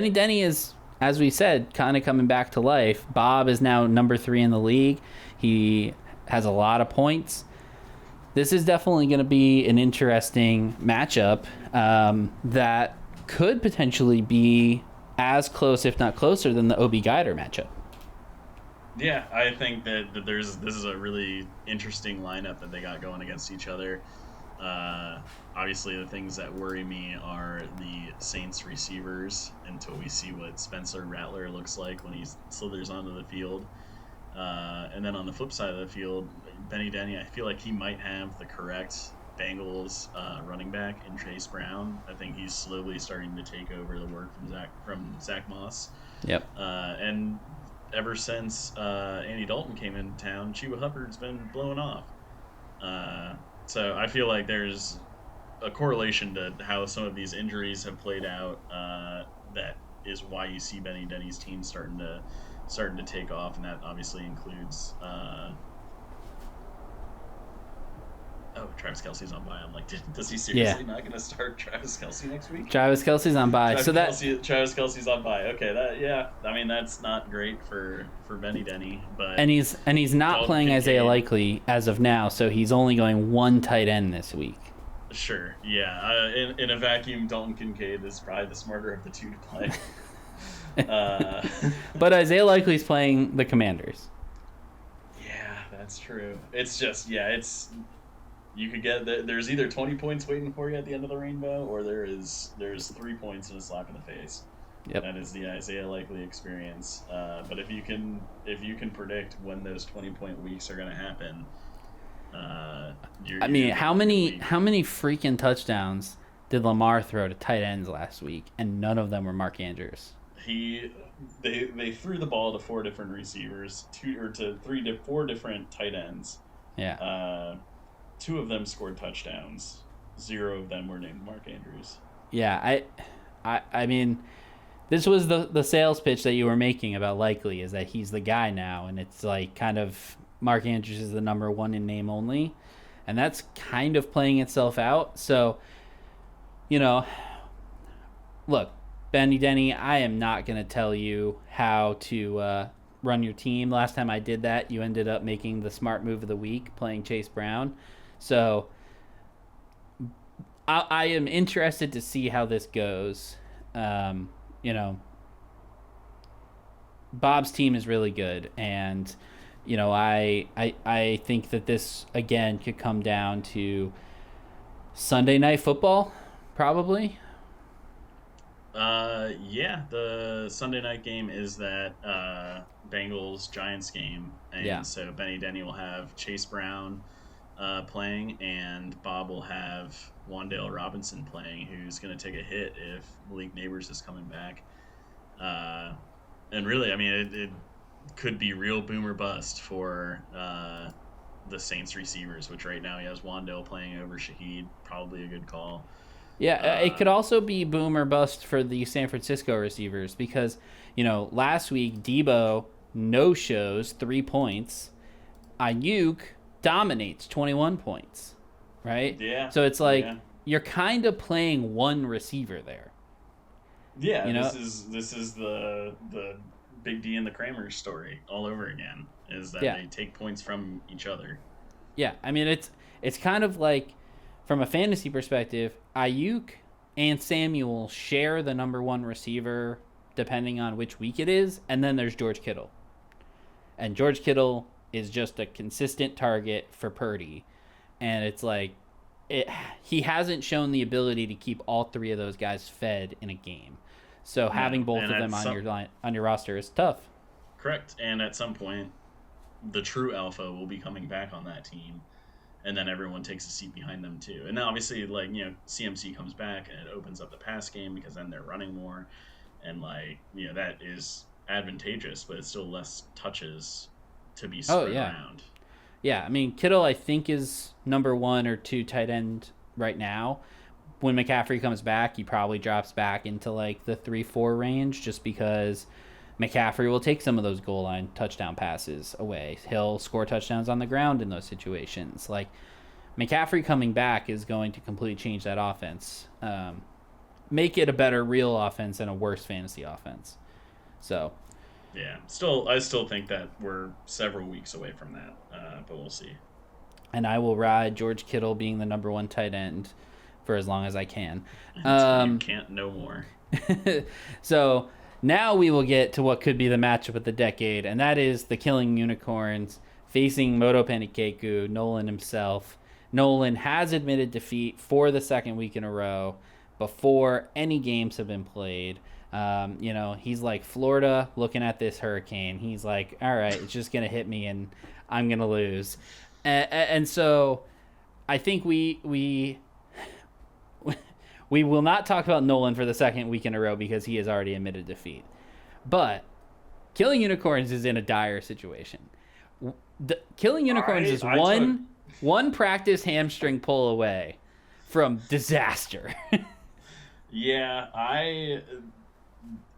Denny is, as we said, kind of coming back to life. Bob is now number 3 in the league. He has a lot of points. This is definitely going to be an interesting matchup that could potentially be as close, if not closer, than the Obi Geider matchup. Yeah, I think that this is a really interesting lineup that they got going against each other. Obviously, the things that worry me are the Saints receivers until we see what Spencer Rattler looks like when he slithers onto the field. And then on the flip side of the field, Benny Denny, I feel like he might have the correct Bengals running back in Chase Brown. I think he's slowly starting to take over the work from Zach Moss. Yep. And ever since Andy Dalton came into town, Chuba Hubbard's been blowing off. So I feel like there's a correlation to how some of these injuries have played out. That is why you see Benny Denny's team starting to take off, and that obviously includes. Travis Kelce's on bye. I'm like, does he seriously not going to start Travis Kelce next week? Travis Kelce's on bye. Travis Kelce's on bye. Okay, that's not great for Benny Denny, but and he's not Dalton playing Kincaid. Isaiah Likely as of now, so he's only going 1 tight end this week. Sure, yeah. In a vacuum, Dalton Kincaid is probably the smarter of the two to play. But Isaiah Likely's playing the Commanders. Yeah, that's true. It's just you could get there's either 20 points waiting for you at the end of the rainbow, or there's 3 points and a slap in the face. Yep. That is the Isaiah Likely experience. But if you can predict when those 20-point weeks are going to happen, I mean, how many freaking touchdowns did Lamar throw to tight ends last week, and none of them were Mark Andrews? They threw the ball to 4 different receivers, 4 different tight ends. Yeah. 2 of them scored touchdowns. 0 of them were named Mark Andrews. Yeah, I mean, this was the sales pitch that you were making about Likely, is that he's the guy now, and it's like kind of Mark Andrews is the number 1 in name only, and that's kind of playing itself out. So, look, Benny Denny, I am not going to tell you how to run your team. Last time I did that, you ended up making the smart move of the week, playing Chase Brown. So I am interested to see how this goes. Bob's team is really good, and I think that this again could come down to Sunday Night Football, probably. Yeah, the Sunday night game is that Bengals Giants game, and so Benny Denny will have Chase Brown playing, and Bob will have Wan'Dale Robinson playing, who's going to take a hit if Malik Neighbors is coming back. And really, I mean, it could be real boom or bust for the Saints receivers, which right now he has Wan'Dale playing over Shaheed, probably a good call. Yeah, it could also be boom or bust for the San Francisco receivers because, last week Debo no-shows 3 points. Ayuk dominates 21 points, right? Yeah. So it's like you're kind of playing one receiver there. Yeah, this is the Big D and the Kramer story all over again, is that they take points from each other. Yeah, I mean, it's kind of like, from a fantasy perspective, Ayuk and Samuel share the number 1 receiver depending on which week it is, and then there's George Kittle. And George Kittle is just a consistent target for Purdy. And it's like, he hasn't shown the ability to keep all 3 of those guys fed in a game. So having both of them on your roster is tough. Correct. And at some point, the true alpha will be coming back on that team. And then everyone takes a seat behind them too. And then obviously, CMC comes back and it opens up the pass game because then they're running more. And that is advantageous, but it's still less touches to be spread around. Yeah, I mean, Kittle, I think, is number 1 or 2 tight end right now. When McCaffrey comes back, he probably drops back into the 3-4 range just because McCaffrey will take some of those goal line touchdown passes away. He'll score touchdowns on the ground in those situations. McCaffrey coming back is going to completely change that offense. Make it a better real offense and a worse fantasy offense. So, yeah, I still think that we're several weeks away from that, but we'll see. And I will ride George Kittle being the number 1 tight end for as long as I can. You can't no more. So now we will get to what could be the matchup of the decade, and that is the Killing Unicorns facing Moto Panikeku, Nolan himself. Nolan has admitted defeat for the 2nd week in a row before any games have been played. He's like Florida looking at this hurricane. He's like, all right, it's just going to hit me and I'm going to lose. And so I think we will not talk about Nolan for the 2nd week in a row because he has already admitted defeat. But Killing Unicorns is in a dire situation. Killing Unicorns is one practice hamstring pull away from disaster. Yeah,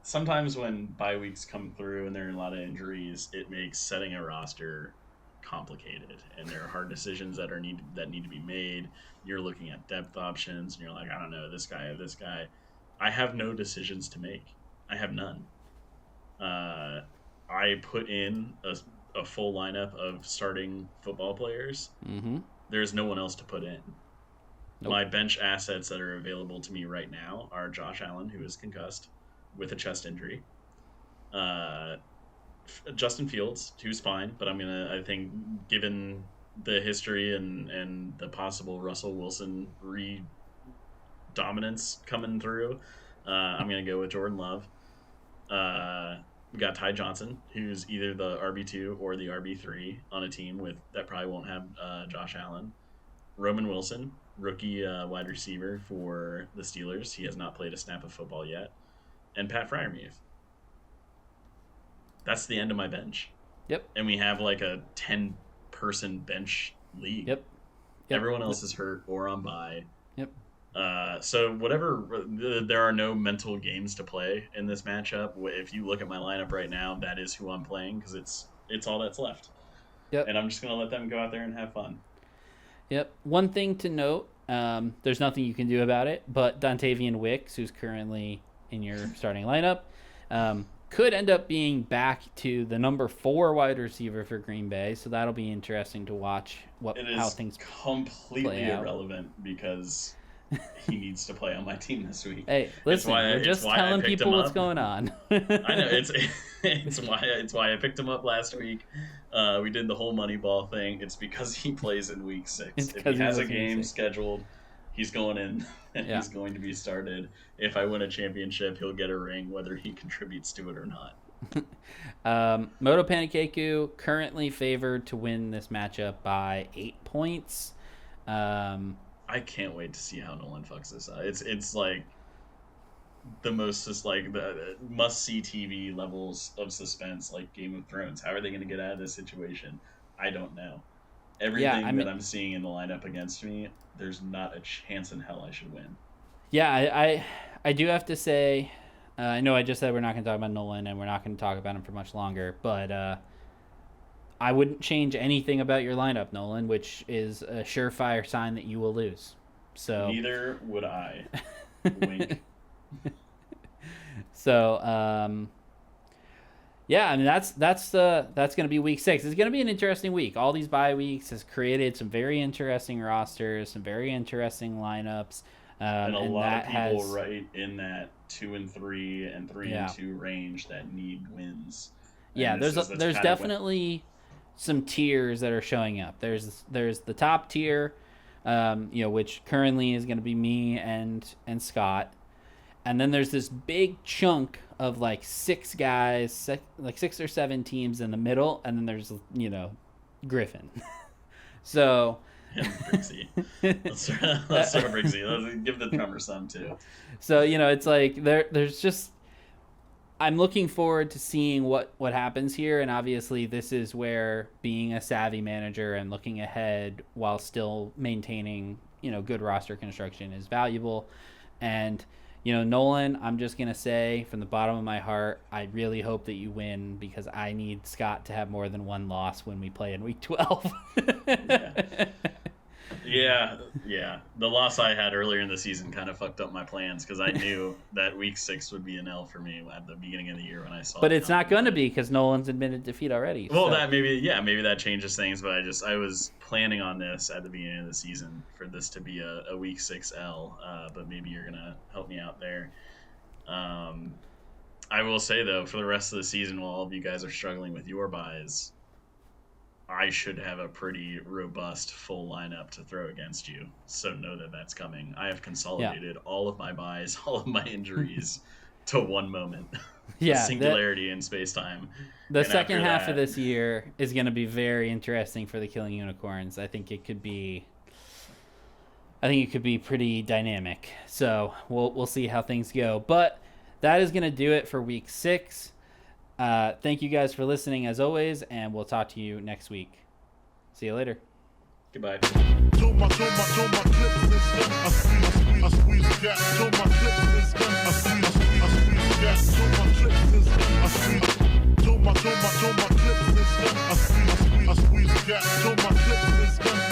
sometimes when bye weeks come through and there are a lot of injuries, it makes setting a roster complicated, and there are hard decisions that need to be made. You're looking at depth options, and you're like, I don't know, this guy or this guy. I have no decisions to make. I have none. I put in a full lineup of starting football players. Mm-hmm. There's no one else to put in. Nope. My bench assets that are available to me right now are Josh Allen, who is concussed with a chest injury. Justin Fields, who's fine, but I think given the history and the possible Russell Wilson dominance coming through, I'm gonna go with Jordan Love. We got Ty Johnson, who's either the RB2 or the RB3 on a team that probably won't have Josh Allen. Roman Wilson, rookie wide receiver for the Steelers. He has not played a snap of football yet. And Pat Freiermuth. That's the end of my bench. Yep. And we have like a 10-person bench league. Yep. Everyone else is hurt or on bye. Yep. So whatever, there are no mental games to play in this matchup. If you look at my lineup right now, that is who I'm playing because it's all that's left. Yep. And I'm just gonna let them go out there and have fun. Yep. One thing to note, there's nothing you can do about it, but Dontavian Wicks, who's currently in your starting lineup, could end up being back to the number 4 wide receiver for Green Bay. So that'll be interesting to watch how things completely irrelevant because he needs to play on my team this week. Hey, listen, we're just telling people what's going on. I know it's why I picked him up last week. We did the whole Moneyball thing. It's because he plays in week 6. If he has a game scheduled, he's going in and he's going to be started. If I win a championship, he'll get a ring, whether he contributes to it or not. Moto Panikeku currently favored to win this matchup by 8 points. I can't wait to see how Nolan fucks this up. It's like the most just like the must-see TV levels of suspense, like Game of Thrones. How are they going to get out of this situation? I don't know. Everything that I'm seeing in the lineup against me, there's not a chance in hell I should win. Yeah, I do have to say, I know I just said we're not going to talk about Nolan and we're not going to talk about him for much longer, but I wouldn't change anything about your lineup, Nolan, which is a surefire sign that you will lose. So neither would I. Wink. So, yeah, I mean that's going to be week 6. It's going to be an interesting week. All these bye weeks has created some very interesting rosters, some very interesting lineups, and a lot of people right in that 2-3 and 3-2 range that need wins. And yeah, there's definitely some tiers that are showing up. There's the top tier, which currently is going to be me and Scott. And then there's this big chunk of like 6 guys, like 6 or 7 teams in the middle, and then there's Griffin. So Briggsy. Let's start Briggsy. Let's give the drummer some too. So it's like there's just, I'm looking forward to seeing what happens here, and obviously this is where being a savvy manager and looking ahead while still maintaining good roster construction is valuable. And Nolan, I'm just going to say from the bottom of my heart, I really hope that you win because I need Scott to have more than 1 loss when we play in week 12. Yeah. The loss I had earlier in the season kind of fucked up my plans because I knew that week 6 would be an L for me at the beginning of the year when I saw it. But it's not going to be because Nolan's admitted defeat already. Well, so. Maybe that changes things, but I was planning on this at the beginning of the season for this to be a week 6 L, but maybe you're going to help me out there. I will say, though, for the rest of the season, while all of you guys are struggling with your buys, I should have a pretty robust full lineup to throw against you. So know that that's coming. I have consolidated all of my buys, all of my injuries to one moment. Yeah, singularity in space-time. The second half of this year is going to be very interesting for the Killing Unicorns. I think it could be pretty dynamic. So we'll see how things go. But that is going to do it for week 6. Thank you guys for listening as always, and we'll talk to you next week. See you later. Goodbye. I squeeze the gas, show my clip in this gun.